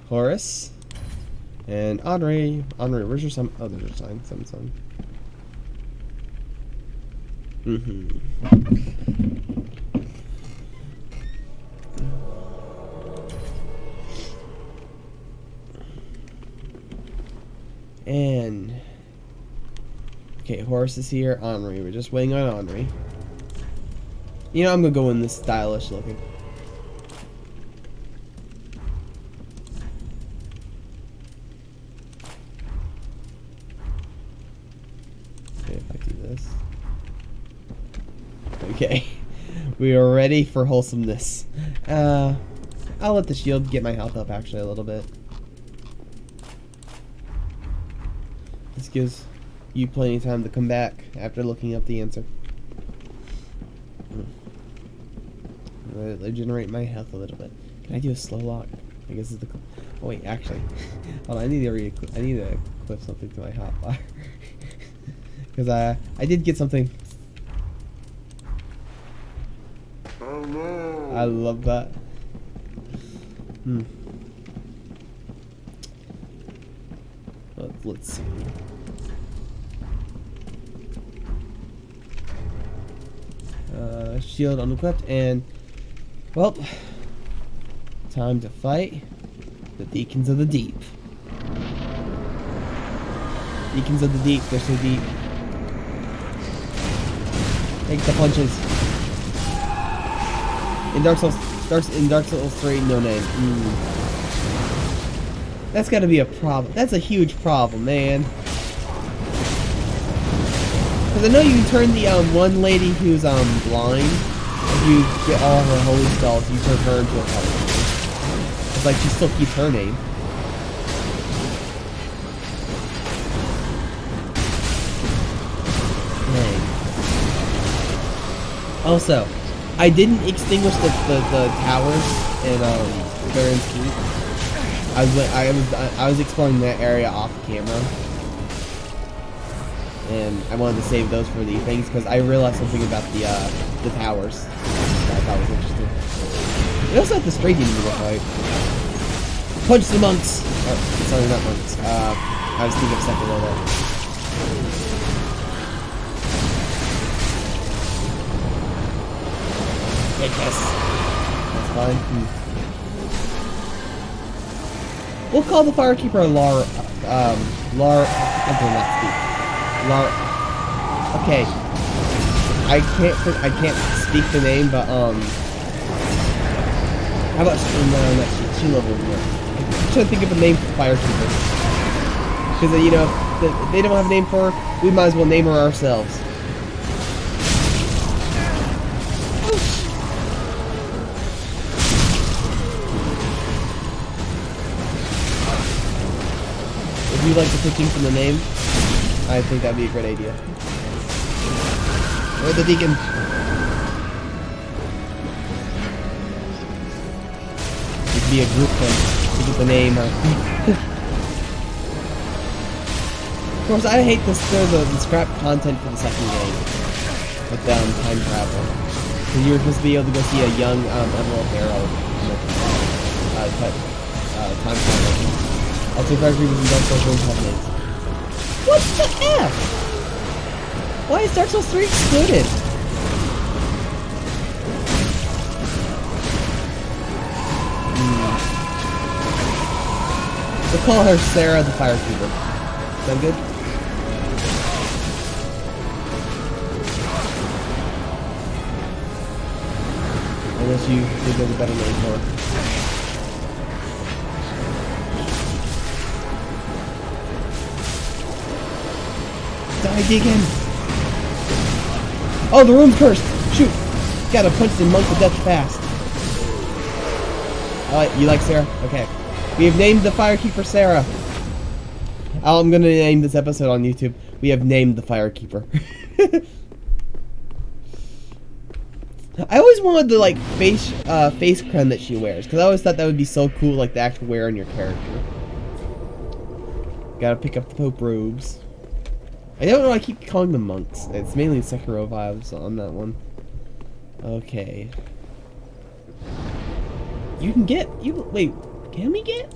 Horus and Audrey. Audrey, where's your son? Oh, there's your sign. Son. And okay, Horus is here. Henri, we're just waiting on Henri. You know, I'm gonna go in this stylish looking. Okay, if I do this. Okay, we are ready for wholesomeness. I'll let the shield get my health up actually a little bit. This gives you plenty of time to come back after looking up the answer. Regenerate my health a little bit. Can I do a slow lock? I guess it's the. Oh wait, actually, hold on. I need to equip something to my hotbar because I did get something. Oh no! I love that. Let's see. Shield unequipped, and well, time to fight the Deacons of the Deep. Deacons of the Deep, they're so deep. Take the punches. In Dark Souls 3, no name. That's gotta be a problem. That's a huge problem, man. Because I know you can turn the one lady who's blind. If you get all her holy spells, you turn her into a paladin. It's like she still keeps her name. Dang. Also, I didn't extinguish the towers in Baron's Keep. I was exploring that area off camera, and I wanted to save those for the things because I realized something about the towers that I thought was interesting. We also have the stray demon to fight. Punch the monks. Oh, sorry, not monks. I was thinking of Sekiro there. Yes. That's fine. We'll call the Firekeeper Lar. I cannot speak. Okay. I can't speak the name, but how about she level one? I'm trying to think of a name for Firekeeper. Because you know, if they don't have a name for her, we might as well name her ourselves. If you like the pitching from the name, I think that'd be a great idea. Or the Deacon. It could be a group thing to get the name. Of course, I hate this. There's the scrap content for the second game with time travel. So you're supposed to be able to go see a young Emerald Arrow time travel. Also, if I agree with you, Dark Souls 1 names. What the F? Why is Dark Souls 3 excluded? We'll call her Sarah the Firekeeper. Sound good? Unless you think there's a better name for her. Die, Deacon! Oh, the room's cursed! Shoot! Gotta punch the monk to death fast. You like Sarah? Okay. We have named the Firekeeper Sarah. Oh, I'm gonna name this episode on YouTube. We have named the Firekeeper. I always wanted the like face crown that she wears, because I always thought that would be so cool, like the actual wear on your character. Gotta pick up the Pope robes. I don't know why I keep calling them monks. It's mainly Sekiro vibes on that one. Okay. You can get... Wait, can we get?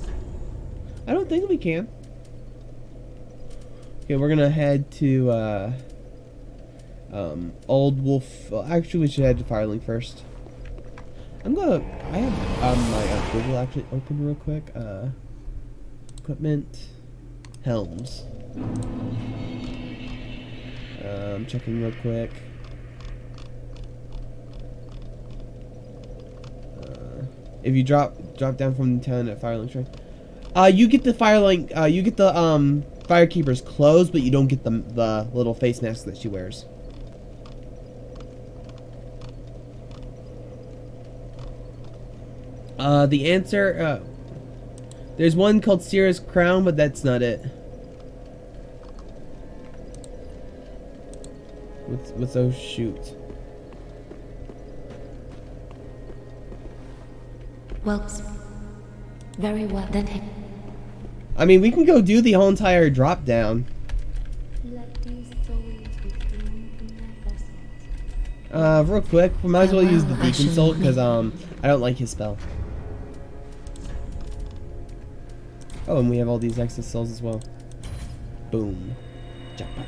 I don't think we can. Okay, we're gonna head to, Old Wolf... Well, actually, we should head to Firelink first. I have, my, Google actually open real quick. Equipment... Helms. I'm checking real quick. If you drop down from the 10 at Firelink Shrine, you get the Firelink. You get the Firekeeper's clothes, but you don't get the little face mask that she wears. The answer. There's one called Sierra's Crown, but that's not it. What's those shoot? Well, very well. Then take. I mean, we can go do the whole entire drop down. Real quick, we might as well use the Beacon Soul because I don't like his spell. Oh, and we have all these extra souls as well. Boom. Jackpot.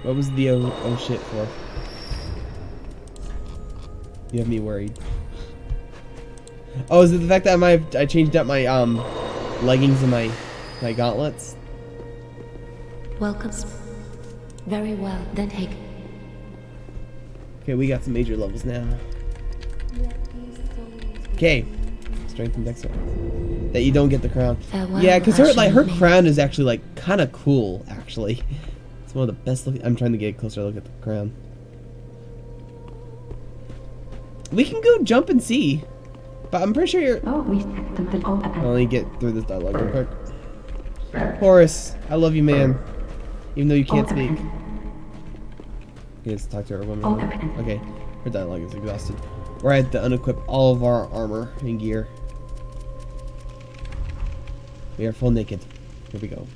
What was the oh shit for? You have me worried. Oh, is it the fact that I changed up my leggings and my gauntlets? Welcome. Very well. Then take. Okay, we got some major levels now. Okay, strength and dexterity. That you don't get the crown. Farewell, Yeah, because her Ashley. crown is actually like kind of cool. Actually, it's one of the best looking. I'm trying to get a closer look at the crown. We can go jump and see, but I'm pretty sure you're. Let me get through this dialogue real quick. Horace, I love you, man. Even though you can't speak. Okay, let's talk to her woman. Okay, her dialogue is exhausted. We're at to unequip all of our armor and gear. We are full naked. Here we go.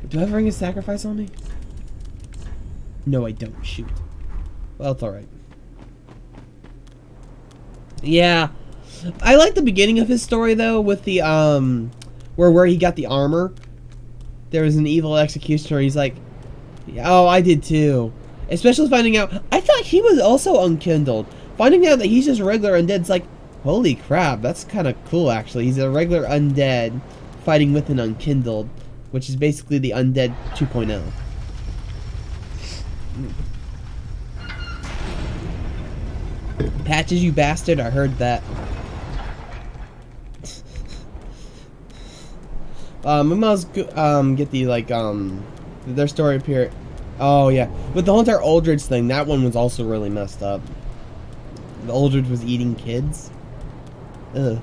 Do I have ring of sacrifice on me? No, I don't. Shoot. Well, it's alright. Yeah. I like the beginning of his story, though, with the, where he got the armor. There was an evil executioner. He's like, oh, I did too. Especially finding out, I thought he was also unkindled. Finding out that he's just a regular undead's like, holy crap, that's kind of cool, actually. He's a regular undead fighting with an unkindled, which is basically the undead 2.0. Patches, you bastard, I heard that. We must get the, like, their story up here. Oh, yeah. With the whole entire Aldridge thing, that one was also really messed up. The Aldridge was eating kids. Ugh.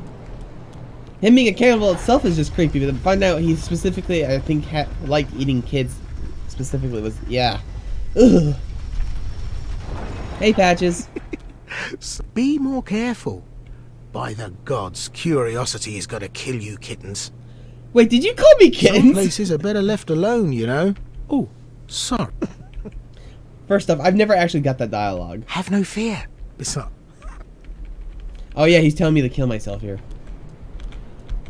Him being a cannibal itself is just creepy, but to find out he specifically, I think, liked eating kids specifically was, yeah. Ugh. Hey, Patches. Be more careful. By the gods, curiosity is gonna kill you, kittens. Wait, did you call me Some kittens? places are better left alone, you know. Oh, sorry. First off, I've never actually got that dialogue. Have no fear. Besides, Oh yeah, he's telling me to kill myself here.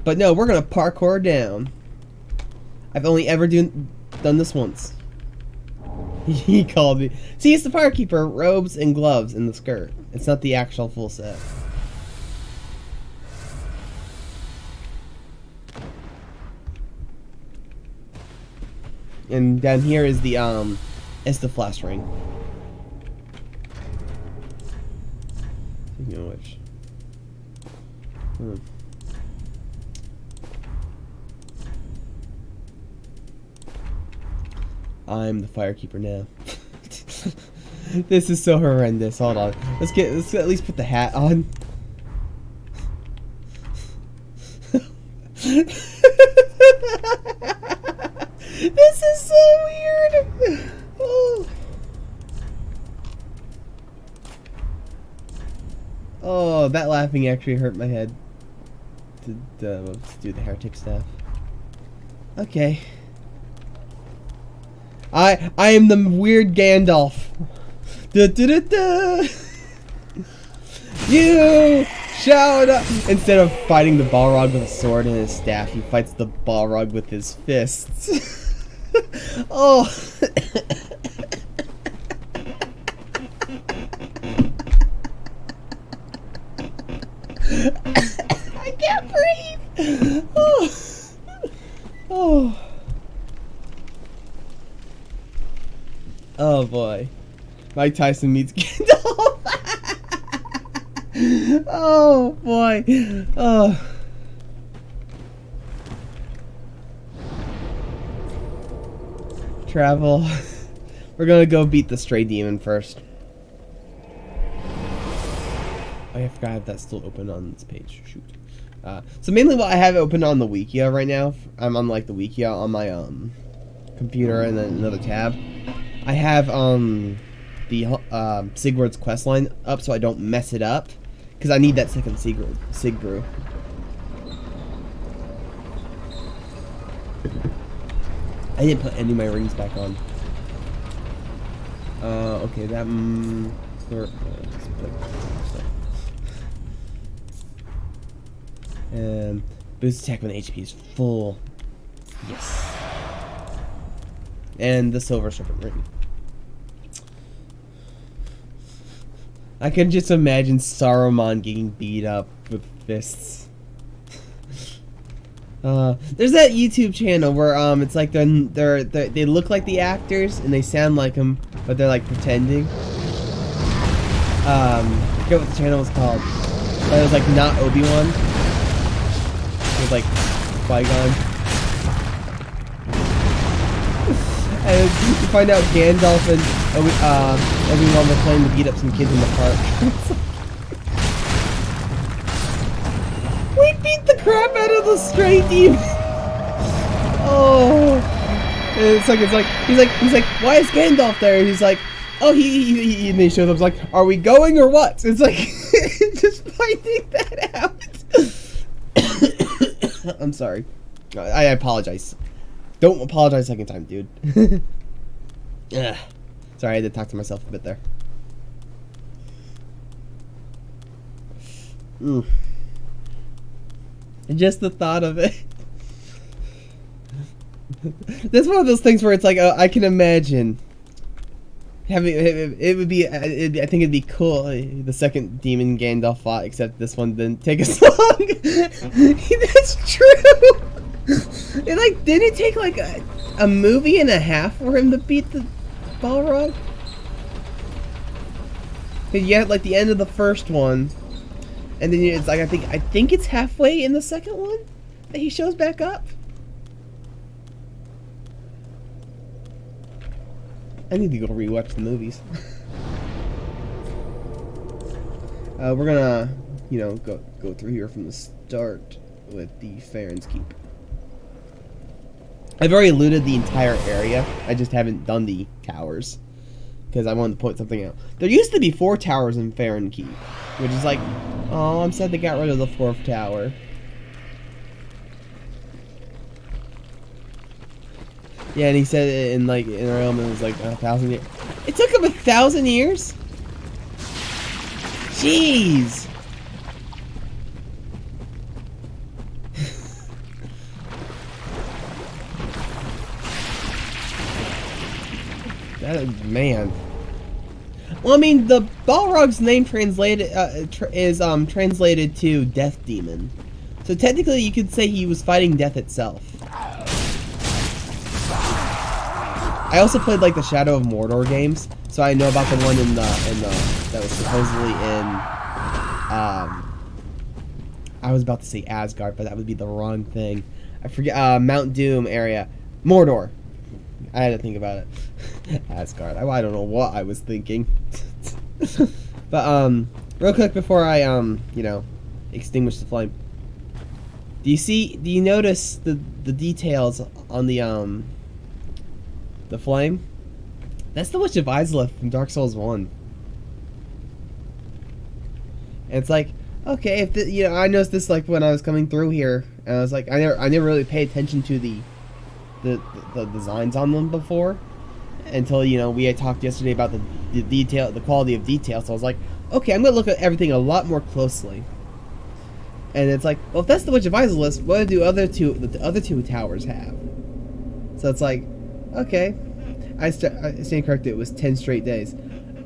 But no, we're gonna parkour down. I've only ever done this once. He called me. See, it's the firekeeper, robes and gloves and the skirt. It's not the actual full set. And down here is the Estaflas ring. Speaking of which. I'm the firekeeper now. This is so horrendous. Hold on. Let's at least put the hat on. This is so weird. Oh. Oh, that laughing actually hurt my head. To do the heretic staff. Okay. I am the weird Gandalf. Da, da, da, da. You shout up. Instead of fighting the Balrog with a sword and his staff, he fights the Balrog with his fists. Oh. I can't breathe. Oh. Oh. Oh boy. Mike Tyson meets Gandalf. Oh boy. Oh. Travel. We're gonna go beat the stray demon first. Oh, I forgot I have that still open on this page. Shoot. So mainly what I have open on the Wikia right now, I'm on like the Wikia on my computer and then another tab. I have the Sigurd's questline up so I don't mess it up, because I need that second Sigbrew. I didn't put any of my rings back on. Okay, that and boost attack when HP is full. Yes. And the silver serpent ring. I can just imagine Saruman getting beat up with fists. There's that YouTube channel where it's like they look like the actors and they sound like them, but they're like pretending. I forget what the channel was called, but it was like not Obi-Wan. It was like Qui-Gon. And you find out Gandalf and Obi-Wan were playing to beat up some kids in the park. We beat the crap out of the stray demon. Oh, and he's like, why is Gandalf there? And he's like, oh, he and he shows up. Like, are we going or what? It's like just finding that out. I'm sorry. I apologize. Don't apologize second time, dude. Ugh. Sorry, I had to talk to myself a bit there. Just the thought of it. That's one of those things where it's like, I can imagine having it would be. I think it'd be cool. The second demon Gandalf fought, except this one didn't take as long. That's true. It like didn't it take like a movie and a half for him to beat the Balrog? You had like the end of the first one. And then it's like I think it's halfway in the second one that he shows back up. I need to go rewatch the movies. We're gonna, go through here from the start with the Farron's Keep. I've already looted the entire area. I just haven't done the towers because I wanted to point something out. There used to be 4 towers in Farron Keep, which is like, oh, I'm sad they got rid of the 4th tower. Yeah, and he said it in a realm it was like 1,000 years. It took him 1,000 years? Jeez! Man. Well, I mean, the Balrog's name translated is translated to Death Demon. So technically, you could say he was fighting death itself. I also played like the Shadow of Mordor games, so I know about the one in the that was supposedly in I was about to say Asgard, but that would be the wrong thing. I forget Mount Doom area, Mordor. I had to think about it. Asgard. I don't know what I was thinking. But real quick before I extinguish the flame. Do you notice the details on the flame? That's the Witch of Izalith from Dark Souls 1. And it's like, okay, if I noticed this like when I was coming through here, and I was like, I never really paid attention to the designs on them before until we had talked yesterday about the detail, the quality of detail. So I was like, okay, I'm gonna look at everything a lot more closely. And it's like, well, if that's the Witch of Izalith, what do the other two towers have? So it's like, okay, I stand corrected. It was 10 straight days.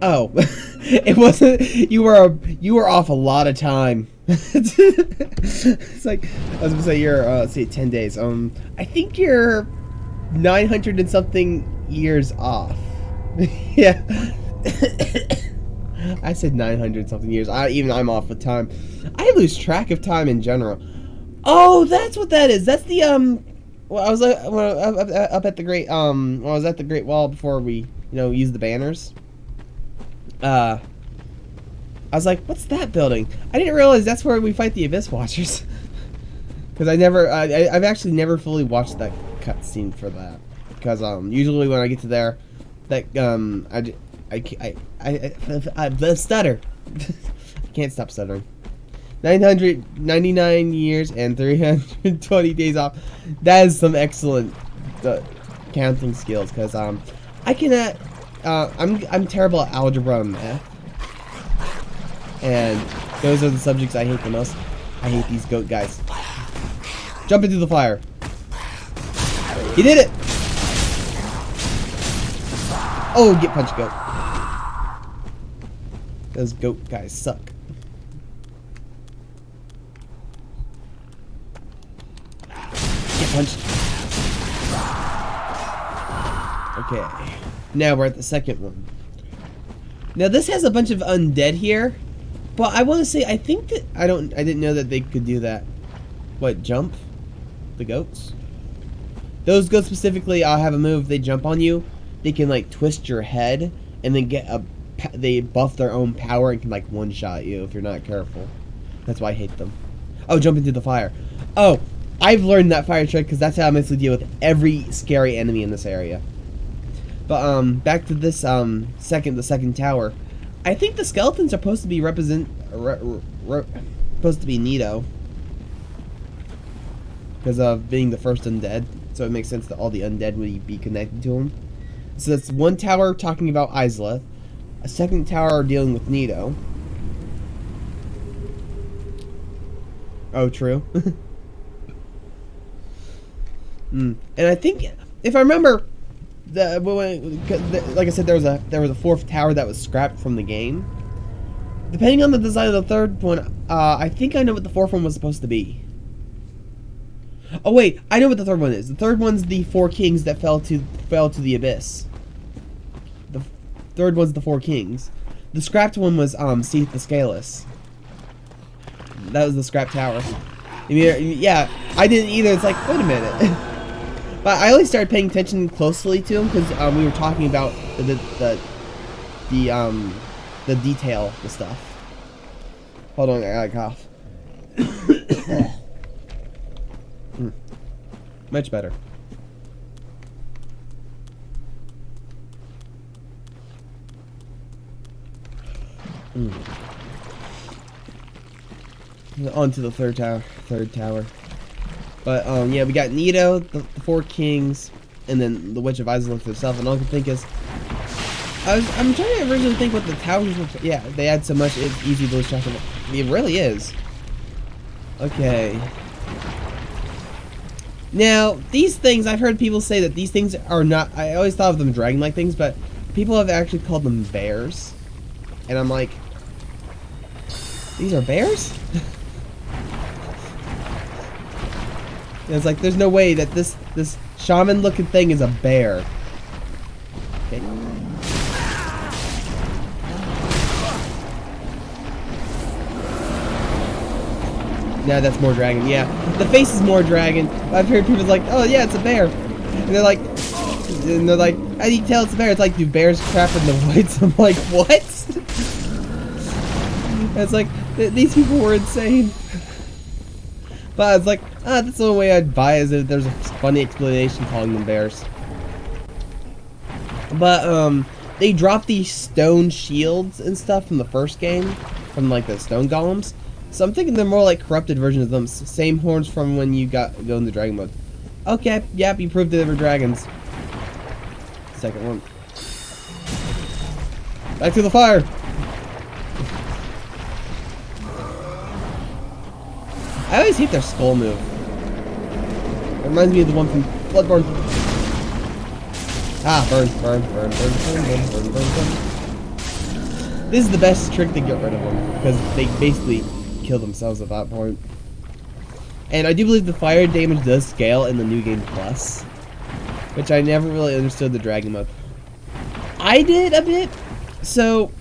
Oh, it wasn't. You were off a lot of time. It's like I was gonna say you're let's see, 10 days. I think you're 900 and something years off. Yeah. I said 900 something years. I'm off with time. I lose track of time in general. Oh, that's what that is. That's the well, I was up at the Great I was at the Great Wall before we used the banners. I was like, what's that building? I didn't realize that's where we fight the Abyss Watchers. Because I've actually never fully watched that cutscene for that. Because usually when I get to there, that the stutter. I can't stop stuttering. 999 years and 320 days off. That is some excellent counting skills. Because I cannot. I'm terrible at algebra and math. And those are the subjects I hate the most. I hate these goat guys. Jump into the fire. He did it! Oh, get punched, goat. Those goat guys suck. Get punched. Okay. Now we're at the second one. Now this has a bunch of undead here. But I want to say, I think that I didn't know that they could do that. What, jump? The goats? Those goats specifically have a move. They jump on you. They can like twist your head and then they buff their own power and can like one-shot you if you're not careful. That's why I hate them. Oh, jump into the fire. Oh, I've learned that fire trick because that's how I mostly deal with every scary enemy in this area. But back to this the second tower. I think the skeletons are supposed to be supposed to be Nito because of being the first undead. So it makes sense that all the undead would be connected to him. So that's one tower talking about Izalith, a second tower dealing with Nito. Oh, true. And I think, if I remember, like I said, there was a fourth tower that was scrapped from the game. Depending on the design of the third one, I think I know what the fourth one was supposed to be. Oh wait, I know what the third one is. The third one's the four kings that fell to the abyss. The third one's the four kings. The scrapped one was Seath the Scaleless. That was the scrapped tower. I mean, yeah, I didn't either. It's like, wait a minute. But I only started paying attention closely to him because we were talking about the detail, the stuff. Hold on, I got a cough. Much better. On to the third tower. But yeah, we got Nito, the four kings, and then the Witch of Izalith herself. And all I can think is, I'm trying to originally think what the towers were. Yeah, they add so much, it's easy to lose track of it. It really is. Okay. Now, these things, I've heard people say that these things are not. I always thought of them dragon-like things, but people have actually called them bears. And I'm like, these are bears? It's like, there's no way that this shaman-looking thing is a bear. Okay. Yeah, that's more dragon. Yeah, the face is more dragon. I've heard people like, oh yeah, it's a bear, and they're like, how do you tell it's a bear? It's like, do bears crap in the woods? I'm like, what? It's like, these people were insane. But it's like, that's the only way I'd buy is if there's a funny explanation calling them bears. But they dropped these stone shields and stuff from the first game, from like the stone golems. So I'm thinking they're more like corrupted versions of them. Same horns from when you go into dragon mode. Okay, yep, you proved that they were dragons. Second one. Back to the fire. I always hate their skull move. It reminds me of the one from Bloodborne. Ah, burn. This is the best trick to get rid of them, because they basically kill themselves at that point. And I do believe the fire damage does scale in the New Game Plus, which I never really understood the dragon mode. I did a bit. So,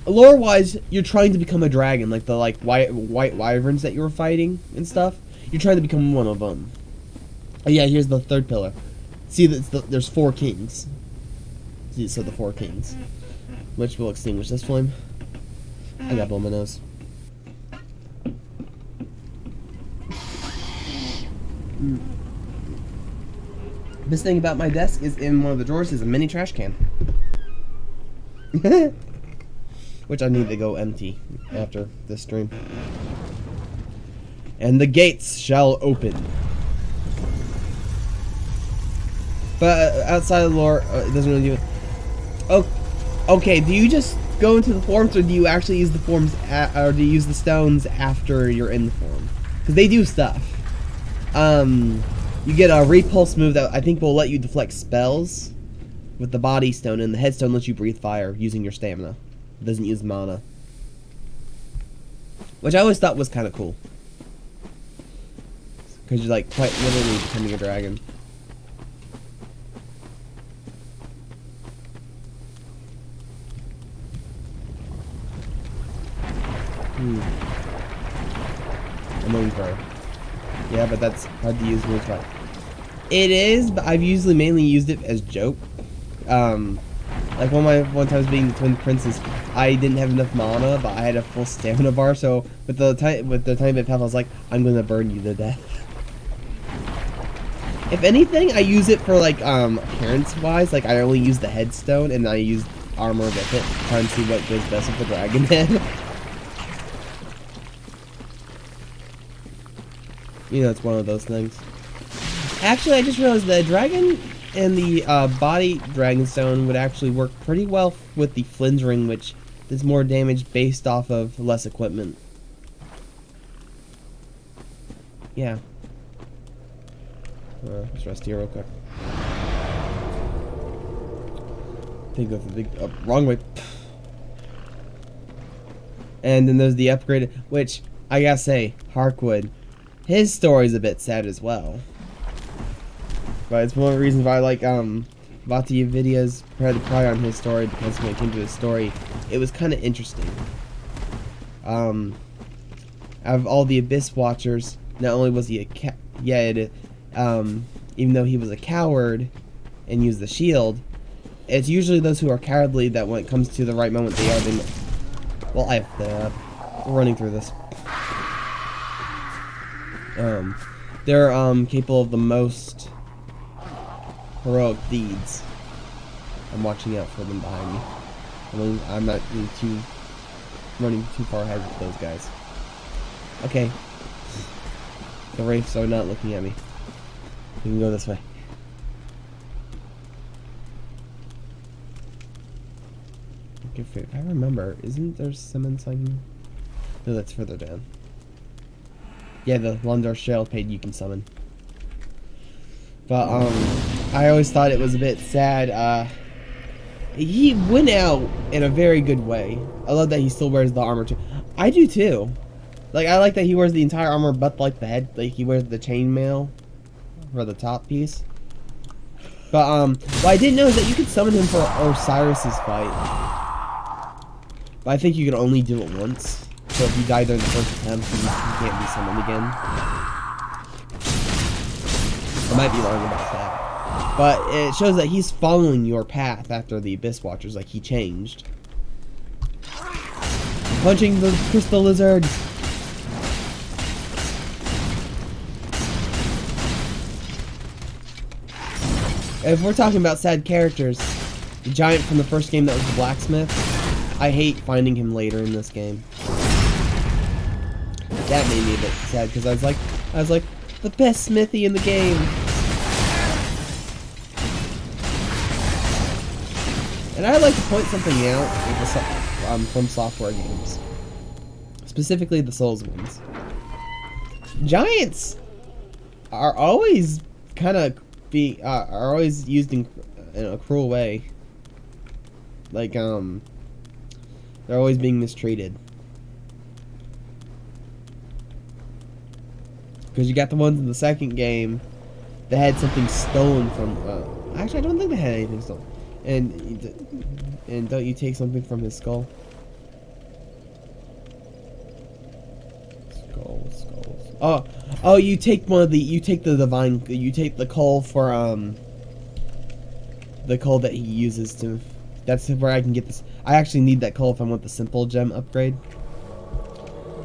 lore-wise, you're trying to become a dragon, like the white wyverns that you were fighting and stuff. You're trying to become one of them. Oh yeah, here's the third pillar. See, there's four kings. See, so the four kings, which will extinguish this flame. I got blow my nose. Best thing about my desk is in one of the drawers is a mini trash can. Which I need to go empty after this stream. And the gates shall open. But outside of the lore, it doesn't really do it. Oh, okay, do you just go into the forms, or do you actually use the forms, or do you use the stones after you're in the form? Because they do stuff. You get a repulse move that I think will let you deflect spells with the body stone, and the headstone lets you breathe fire using your stamina. It doesn't use mana. Which I always thought was kind of cool. Because you're like quite literally becoming a dragon. A moon throw. Yeah, but that's hard to use moves by. It is, but I've usually mainly used it as joke. Like one time I was being the Twin Princess, I didn't have enough mana, but I had a full stamina bar. So with the tiny bit of health, I was like, I'm gonna burn you to death. If anything, I use it for like appearance wise. Like I only use the headstone and I use armor with it, trying to see what goes best with the dragon head. You know, it's one of those things. Actually, I just realized the dragon and the body dragonstone would actually work pretty well with the Flynn's ring, which does more damage based off of less equipment. Yeah. Let's rest here real quick. Think of the big wrong way. And then there's the upgraded, which I gotta say, Harkwood. His story's a bit sad as well. But it's one of the reasons why I like Vati Vidia's Prepare to Cry on his story, because when it came to his story, it was kind of interesting. Out of all the Abyss Watchers, not only was he a even though he was a coward and used the shield, it's usually those who are cowardly that when it comes to the right moment, they are the... Well, we're running through this. They're capable of the most heroic deeds. I'm watching out for them behind me. I'm not running too far ahead with those guys. Okay. The wraiths are not looking at me. We can go this way. Okay, if I remember, isn't there summon sign? No, that's further down. Yeah, the Lundar Shellpade you can summon. But, I always thought it was a bit sad, he went out in a very good way. I love that he still wears the armor too. I do too. Like, I like that he wears the entire armor but like the head, like he wears the chainmail for the top piece. But, what I didn't know is that you could summon him for Osiris's fight. But I think you can only do it once. So if you die during the first attempt, you can't be summoned again. I might be wrong about that. But it shows that he's following your path after the Abyss Watchers, like he changed. Punching the crystal lizard! If we're talking about sad characters, the giant from the first game that was the blacksmith, I hate finding him later in this game. That made me a bit sad because I was like the best smithy in the game. And I'd like to point something out with the, from software games, specifically the Souls ones. Giants are always kind of are always used in a cruel way. Like they're always being mistreated. Because you got the ones in the second game that had something stolen from... actually, I don't think they had anything stolen. And don't you take something from his skull? Skulls. Oh, you take one of the... You take the divine... You take the coal for, the coal that he uses to... That's where I can get this... I actually need that coal if I want the simple gem upgrade.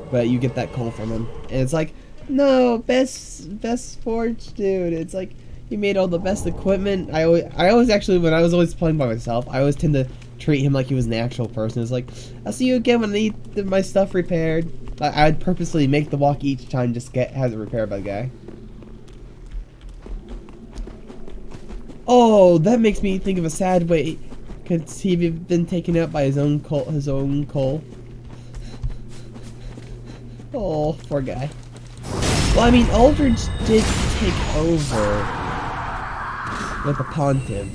But you get that coal from him. And it's like... No, best forge, dude. It's like he made all the best equipment. I always actually, when I was always playing by myself, I always tend to treat him like he was an actual person. It's like, I'll see you again when I need my stuff repaired. I'd purposely make the walk each time just to have it repaired by the guy. Oh, that makes me think of a sad way. Could he have been taken out by his own coal? Oh, poor guy. Well, I mean, Aldridge did take over with the Pontiff.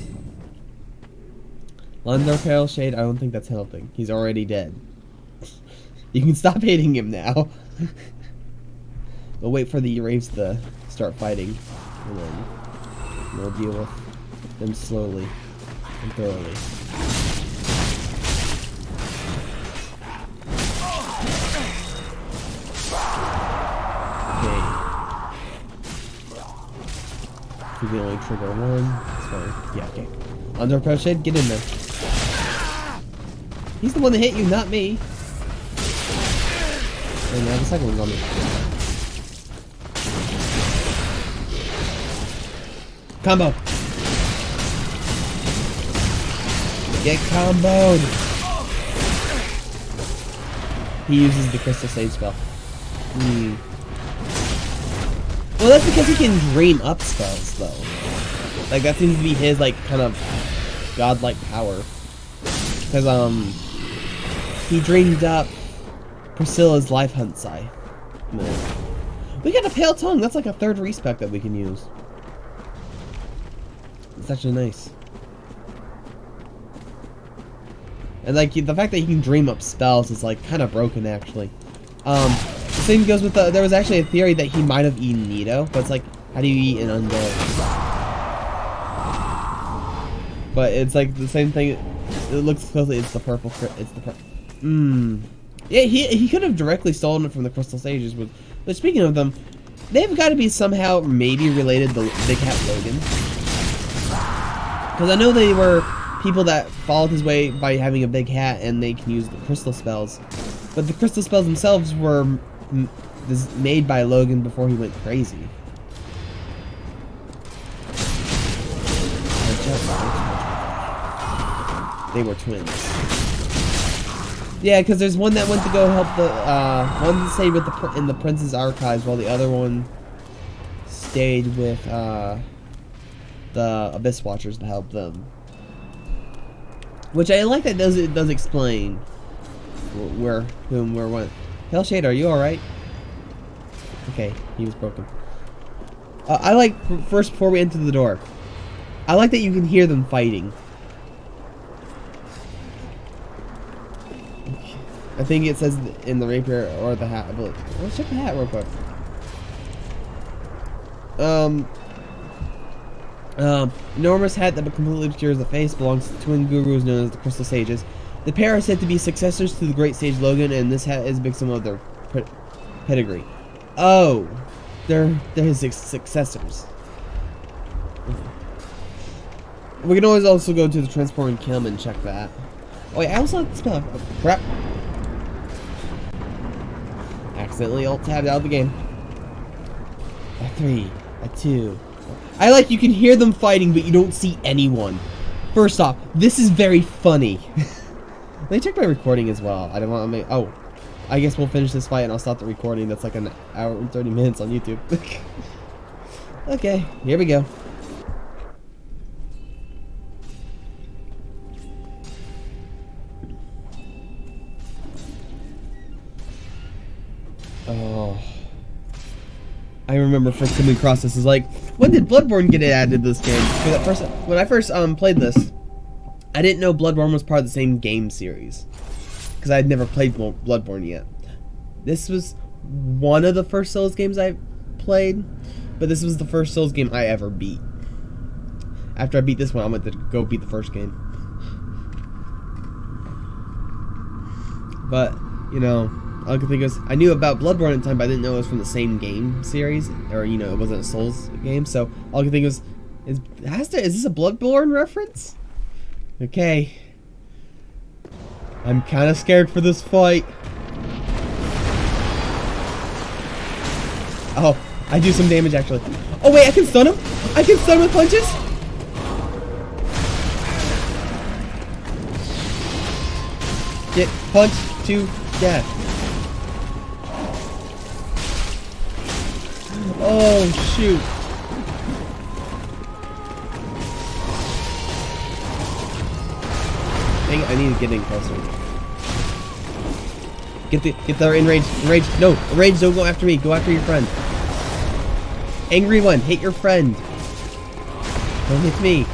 Lundar Pale Shade, I don't think that's helping. He's already dead. You can stop hating him now. We'll wait for the Wraiths to start fighting, and then we'll deal with them slowly and thoroughly. We can only trigger one. That's fine. Yeah, okay. Under pressure, get in there. He's the one that hit you, not me. And now the second one's on me. Combo. Get comboed. He uses the Crystal Sage spell. Well, that's because he can dream up spells, though. Like, that seems to be his, like, kind of godlike power. Because, he dreamed up Priscilla's Life Hunt Sai. We got a Pale Tongue! That's like a third respec that we can use. It's actually nice. And, like, the fact that he can dream up spells is, like, kind of broken, actually. The same goes with there was actually a theory that he might have eaten Nito, but it's like, how do you eat an undead? But it's like the same thing. It looks closely. It's the purple. It's the purple. Yeah, he could have directly stolen it from the Crystal Sages. But speaking of them, they've got to be somehow maybe related to Big Hat Logan. Because I know they were people that followed his way by having a big hat and they can use the crystal spells. But the crystal spells themselves were made by Logan before he went crazy. They were twins. Yeah, because there's one that went to go help the one stayed with in the Prince's archives, while the other one stayed with the Abyss Watchers to help them. Which I like that it does explain where what. Hellshade, are you alright? Okay, he was broken. I like, first before we enter the door, I like that you can hear them fighting. I think it says in the rapier or the hat, I believe. Let's check the hat real quick. Enormous hat that completely obscures the face belongs to twin gurus known as the Crystal Sages. The pair are said to be successors to the great sage Logan, and this hat is a big symbol of their pedigree. Oh, they're his successors. We can always also go to the Transforming Kiln and check that. Oh wait, I also have to spell. Oh, crap. Accidentally alt-tabbed out of the game. A 3, a 2. I like you can hear them fighting, but you don't see anyone. First off, this is very funny. Let me check my recording as well. I don't want to make. Oh, I guess we'll finish this fight and I'll stop the recording. That's like an hour and 30 minutes on YouTube. Okay, here we go. Oh, I remember first coming across this is like, when did Bloodborne get added to this game? Because when I first played this, I didn't know Bloodborne was part of the same game series, because I had never played Bloodborne yet. This was one of the first Souls games I played, but this was the first Souls game I ever beat. After I beat this one, I went to go beat the first game. But, you know, all I could think is, I knew about Bloodborne at the time, but I didn't know it was from the same game series, or, you know, it wasn't a Souls game, so all I could think was, is this a Bloodborne reference? Okay. I'm kind of scared for this fight. Oh, I do some damage actually. Oh wait, I can stun him? I can stun with punches? Get punched to death. Oh shoot. Dang it, I need to get in closer. Get there in range. Rage. No, rage, don't go after me. Go after your friend. Angry one, hit your friend. Don't hit me.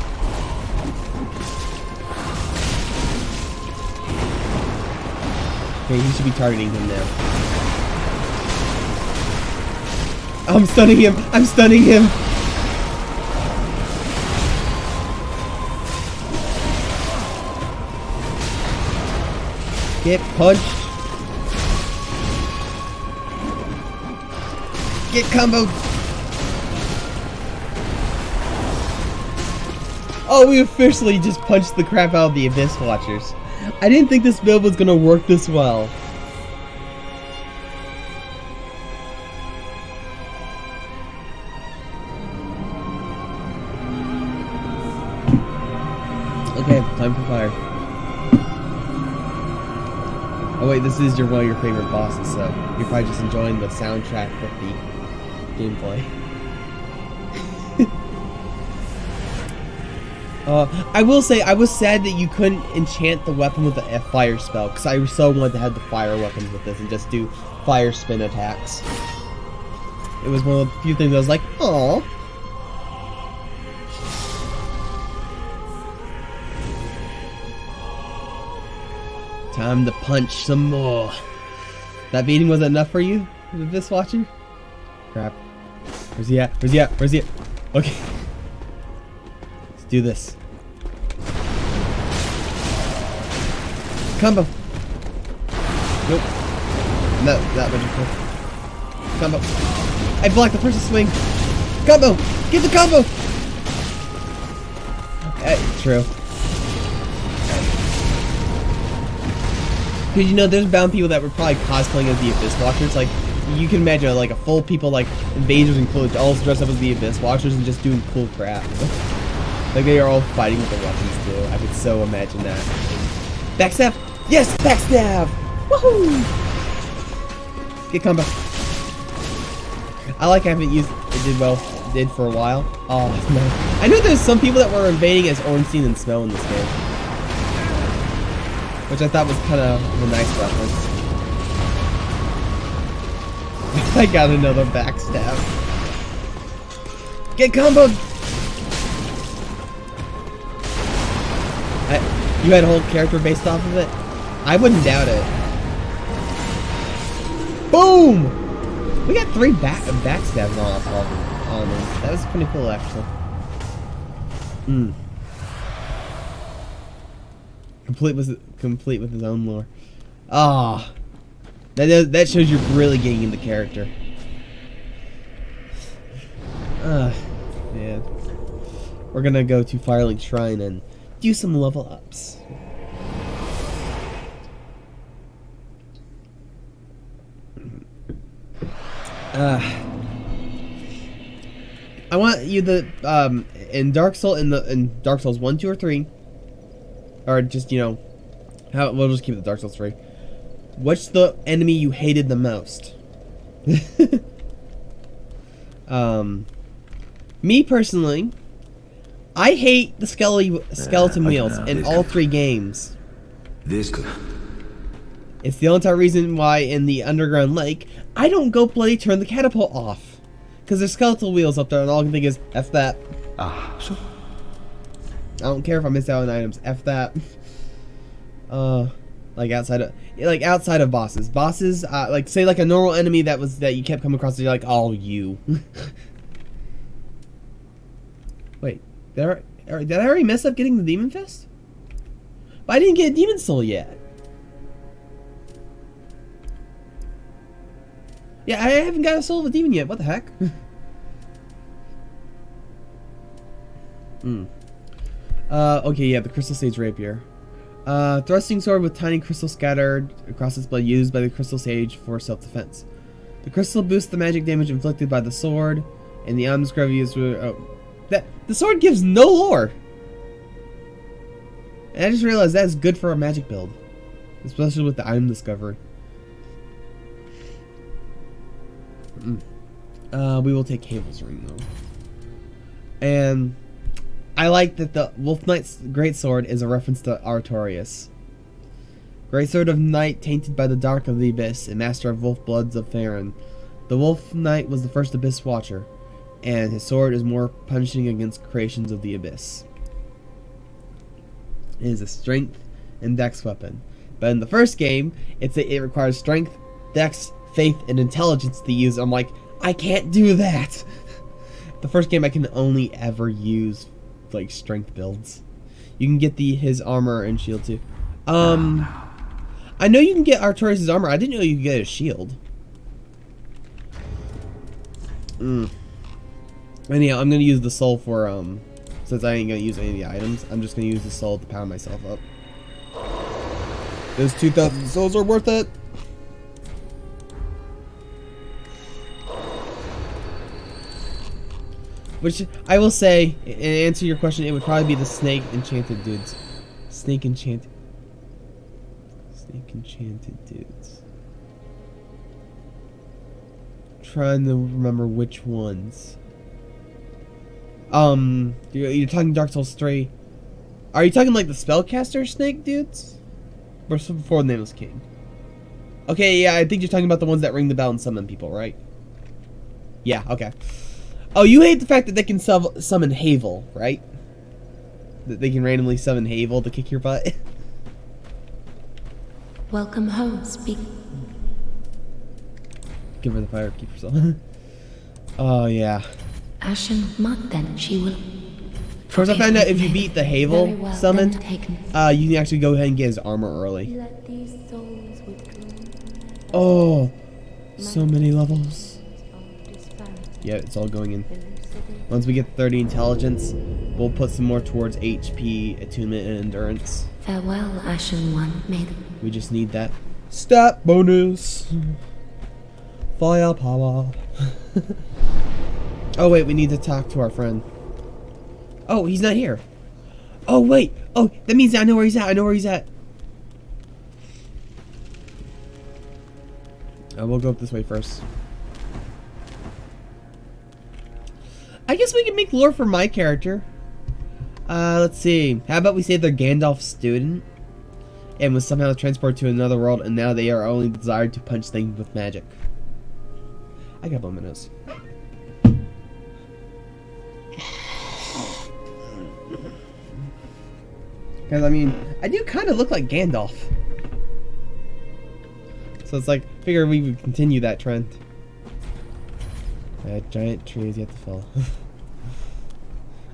Okay, you should be targeting him now. I'm stunning him. I'm stunning him. Get punched. Get comboed. Oh, we officially just punched the crap out of the Abyss Watchers. I didn't think this build was gonna work this well. Okay, time for fire. Oh wait, this is one of your favorite bosses, so you're probably just enjoying the soundtrack of the gameplay. I will say, I was sad that you couldn't enchant the weapon with the fire spell, because I so wanted to have the fire weapons with this and just do fire spin attacks. It was one of the few things I was like, aww. Time to punch some more. That beating wasn't enough for you, this watcher? Crap. Where's he at? Where's he at? Where's he at? Okay. Let's do this. Combo. Nope. No, that much cool. Combo. I blocked the first swing. Combo. Get the combo. True. Because you know, there's bound people that were probably cosplaying as the Abyss Watchers. Like, you can imagine like a full people like invaders and clothes all dressed up as the Abyss Watchers and just doing cool crap. Like they are all fighting with their weapons too. I could so imagine that. Backstab! Yes! Backstab! Woohoo! Get combo. I like I haven't used it did for a while. Oh no. I know there's some people that were invading as Ornstein and Snow in this game. Which I thought was kind of a nice reference. I got another backstab. Get comboed! You had a whole character based off of it? I wouldn't doubt it. Boom! We got 3 backstabs on him. That was pretty cool, actually. Complete with his own lore. Ah, that shows you're really getting into character. Man, we're gonna go to Firelink Shrine and do some level ups. I want you to in Dark Souls in Dark Souls 1, 2, or 3. Or just, you know, we'll just keep it Dark Souls 3. What's the enemy you hated the most? Me personally, I hate the skeleton wheels in all 3 games. This could... It's the only reason why in the underground lake, I don't go bloody turn the catapult off. Because there's skeletal wheels up there and all I can think is, F that. So... I don't care if I miss out on items. F that. Like outside of bosses. Bosses, like say like a normal enemy that you kept coming across, and you're like, oh, you. Wait, did I already mess up getting the Demon Fist? But I didn't get a Demon Soul yet. Yeah, I haven't got a Soul of a Demon yet. What the heck? Okay, yeah, the Crystal Sage Rapier. Thrusting sword with tiny crystals scattered across its blade, used by the Crystal Sage for self-defense. The crystal boosts the magic damage inflicted by the sword, and the item discovery is the sword gives no lore. And I just realized that's good for a magic build, especially with the item discovery. We will take Havel's ring though, and I like that the Wolf Knight's greatsword is a reference to Artorias. Greatsword of Night, tainted by the dark of the abyss, and master of wolf bloods of Farron. The Wolf Knight was the first Abyss Watcher, and his sword is more punishing against creations of the abyss. It is a strength and dex weapon, but in the first game, it requires strength, dex, faith, and intelligence to use. I'm like, I can't do that. The first game I can only ever use like strength builds. You can get his armor and shield too. I know you can get Artorias' armor. I didn't know you could get a shield. Anyhow, I'm gonna use the soul for since I ain't gonna use any of the items, I'm just gonna use the soul to power myself up. Those 2,000 souls are worth it. Which I will say, in answer to your question, it would probably be the snake enchanted dudes. Snake enchanted dudes. Trying to remember which ones. You're talking Dark Souls 3. Are you talking like the spellcaster snake dudes? Or before the Nameless King? Okay, yeah, I think you're talking about the ones that ring the bell and summon people, right? Yeah, okay. Oh, you hate the fact that they can summon Havel, right? That they can randomly summon Havel to kick your butt? Welcome home, speak. Give her the fire, keep yourself. Oh, yeah. Ashen mud, then she will. Of course, I found out if you beat the Havel summon, you can actually go ahead and get his armor early. Let these souls withdraw. Oh, so many levels. Yeah, it's all going in. Once we get 30 intelligence, we'll put some more towards HP, attunement, and endurance. Farewell, Ashen One. We just need that stat bonus. Firepower. Oh wait, we need to talk to our friend. Oh, he's not here. Oh wait. Oh, that means I know where he's at. I know where he's at. We'll go up this way first. I guess we can make lore for my character. Let's see. How about we say they're Gandalf's student and was somehow transported to another world, and now they are only desired to punch things with magic. I got blown my nose. Because, I mean, I do kind of look like Gandalf. So it's like, figure we would continue that trend. That giant tree is yet to fall.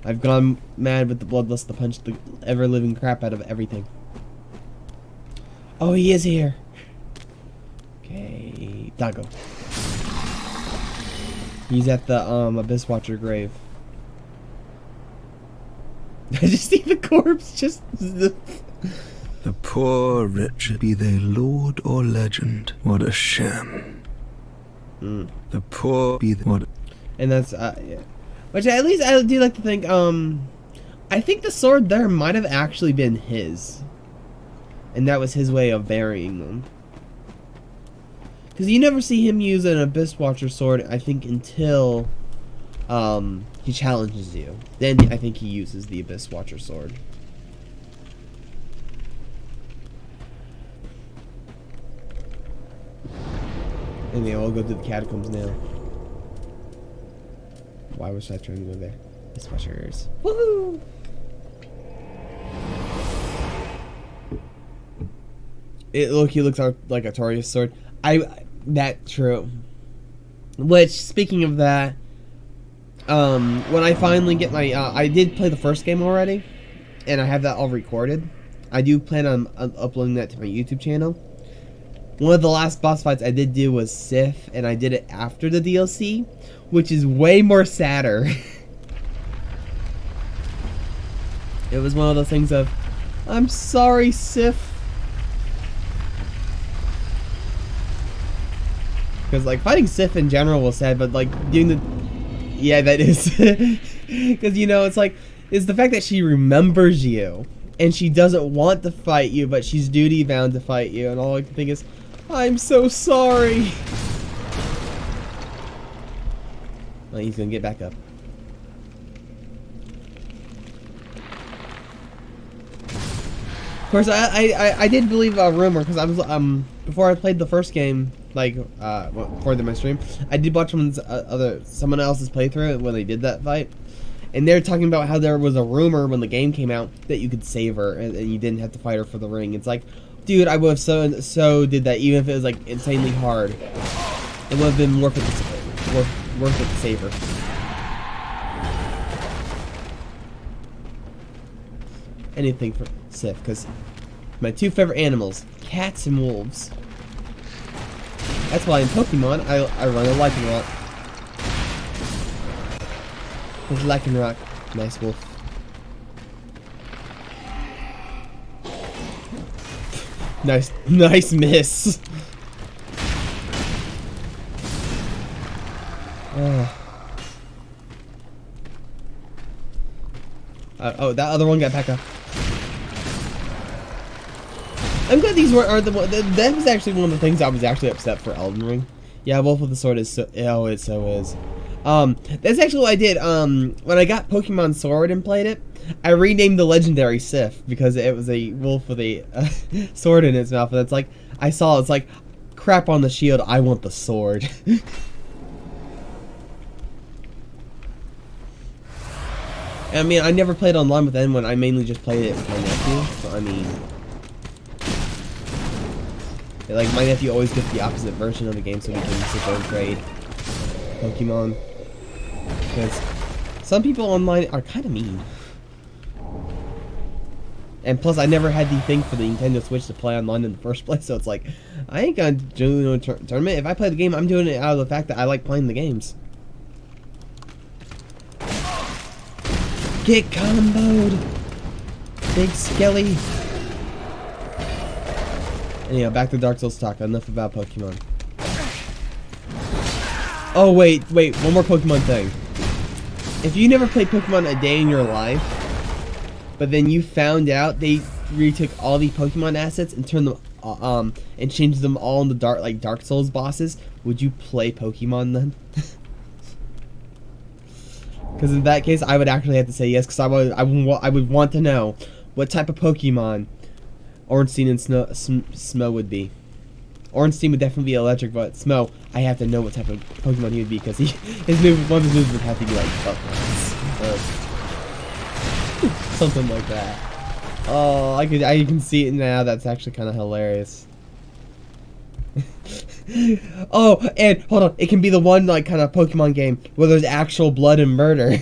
I've gone mad with the bloodlust to punch the ever-living crap out of everything. Oh, he is here. Okay, Dago. He's at the Abyss Watcher grave. I just see the corpse just. The poor wretched, be they lord or legend, what a sham. The poor be the, what. And that's yeah. Which at least I do like to think. I think the sword there might have actually been his, and that was his way of burying them. Because you never see him use an Abyss Watcher sword, I think, until he challenges you. Then I think he uses the Abyss Watcher sword. And they all go to the catacombs now. Why was I trying to go there? Abyss Watchers. Woohoo! He looks like Artorias' sword. That true. Which, speaking of that, when I finally get my, I did play the first game already, and I have that all recorded. I do plan on uploading that to my YouTube channel. One of the last boss fights I did do was Sif, and I did it after the DLC, which is way more sadder. It was one of those things of, I'm sorry, Sif. Because, like, fighting Sif in general was sad, but, like, doing the... Yeah, that is. Because, you know, it's like, it's the fact that she remembers you, and she doesn't want to fight you, but she's duty-bound to fight you, and all I can think is, I'm so sorry. Well, he's gonna get back up. Of course, I did believe a rumor, because I was, before I played the first game, like, before my stream, I did watch someone else's playthrough when they did that fight, and they're talking about how there was a rumor when the game came out that you could save her, and you didn't have to fight her for the ring. It's like, dude, I would have so did that, even if it was, like, insanely hard. It would have been worth it to save her. Anything for Sif, because my two favorite animals, cats and wolves. That's why in Pokemon, I run a Lycanroc. There's Lycanroc. Nice wolf. Nice miss. Oh, that other one got back up. I'm glad these aren't the one. That was actually one of the things I was actually upset for Elden Ring. Yeah, Wolf of the Sword is so. Oh, it so is. That's actually what I did. When I got Pokemon Sword and played it, I renamed the legendary Sif because it was a wolf with a sword in its mouth, and it's like I saw. It's like, crap on the shield. I want the sword. I mean, I never played online with anyone. I mainly just played it with my nephew. So I mean. Like, my nephew always gets the opposite version of the game so we can sit there and trade Pokemon. Because some people online are kind of mean. And plus, I never had the thing for the Nintendo Switch to play online in the first place, so it's like, I ain't gonna do no tournament. If I play the game, I'm doing it out of the fact that I like playing the games. Get comboed! Big Skelly! Anyhow, back to Dark Souls talk. Enough about Pokemon. Oh, wait. One more Pokemon thing. If you never played Pokemon a day in your life, but then you found out they retook all the Pokemon assets and turned them, and changed them all into Dark Souls bosses, would you play Pokemon then? Because in that case, I would actually have to say yes, because I would want to know what type of Pokemon Ornstein and Smo would be. Ornstein would definitely be electric, but Smo, I have to know what type of Pokemon he would be, because one of his moves would have to be like something like that. Oh, I can see it now. That's actually kind of hilarious. Oh, and hold on, it can be the one like kind of Pokemon game where there's actual blood and murder.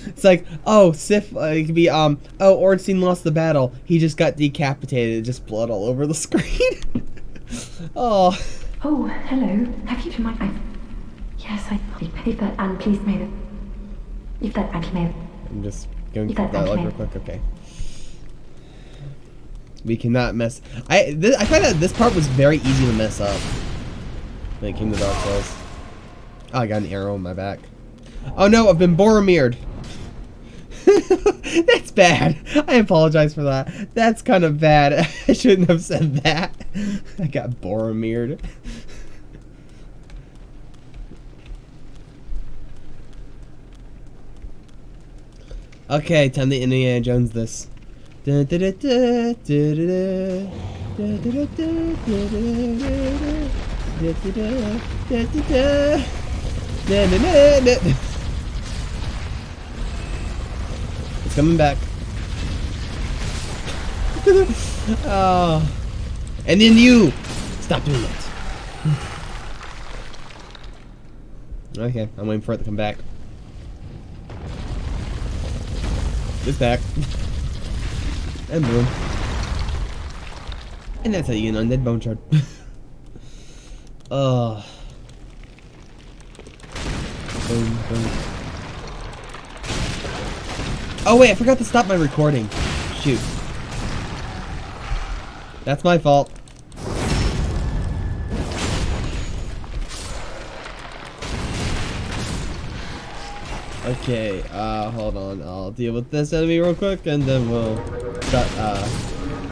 It's like, oh, Sif, it could be, oh, Ornstein lost the battle. He just got decapitated. Just blood all over the screen. Oh. Oh, hello. Have you been my... Yes, I if that, and please may the... If that, and may... I'm just going through dialogue real quick, okay. We cannot mess... I find that this part was very easy to mess up when it came to Dark Souls. Oh, I got an arrow in my back. Oh no, I've been Boromired. That's bad. I apologize for that. That's kind of bad. I shouldn't have said that. I got Boromired. Okay, time to Indiana Jones this. It's coming back. Oh. And then you stop doing that. Okay, I'm waiting for it to come back. It's back. And boom. And that's how you get an undead bone shard. Boom, boom. Oh wait, I forgot to stop my recording. Shoot. That's my fault. Okay, hold on. I'll deal with this enemy real quick, and then we'll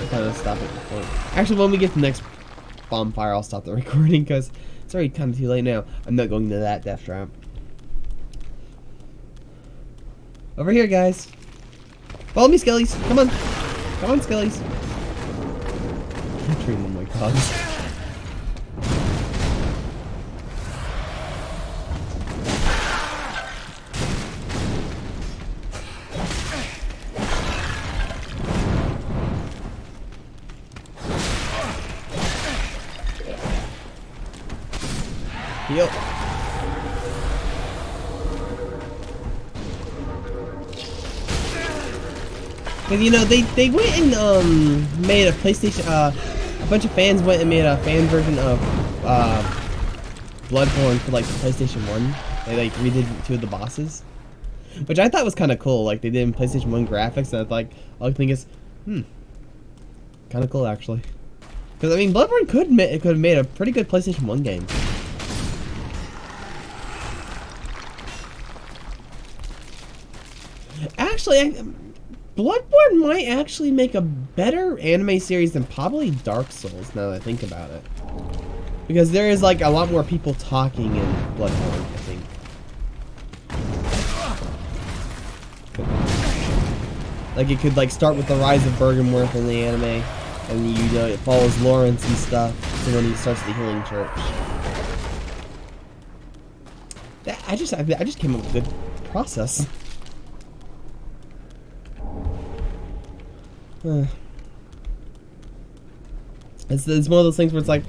kind of stop it before. Actually, when we get to the next bonfire, I'll stop the recording because it's already kind of too late now. I'm not going to that death trap. Over here, guys. Follow me, Skellies. Come on. Come on, Skellies. I'm treating them like dogs. Yo. Cause you know they went and made a PlayStation a bunch of fans went and made a fan version of Bloodborne for like the PlayStation 1. They like redid 2 of the bosses, which I thought was kind of cool. Like they did in PlayStation 1 graphics, and I like all I think is kind of cool actually. Cause I mean Bloodborne could have made a pretty good PlayStation 1 game. Actually, Bloodborne might actually make a better anime series than probably Dark Souls, now that I think about it. Because there is like a lot more people talking in Bloodborne, I think. Like it could like start with the rise of Byrgenwerth in the anime, and you know it follows Lawrence and stuff, so when he starts the Healing Church. I just came up with a good process. It's one of those things where it's like,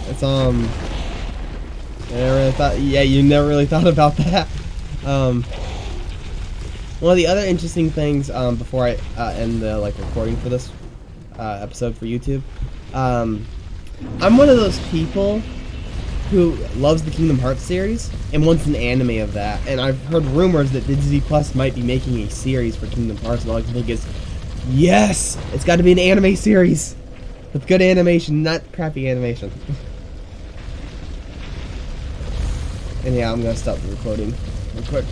it's I never really thought, yeah, you never really thought about that. One of the other interesting things before I end the like recording for this episode for YouTube, I'm one of those people who loves the Kingdom Hearts series and wants an anime of that, and I've heard rumors that Disney Plus might be making a series for Kingdom Hearts, and all I can think is, yes! It's got to be an anime series! With good animation, not crappy animation. And yeah, I'm gonna stop the recording real quick.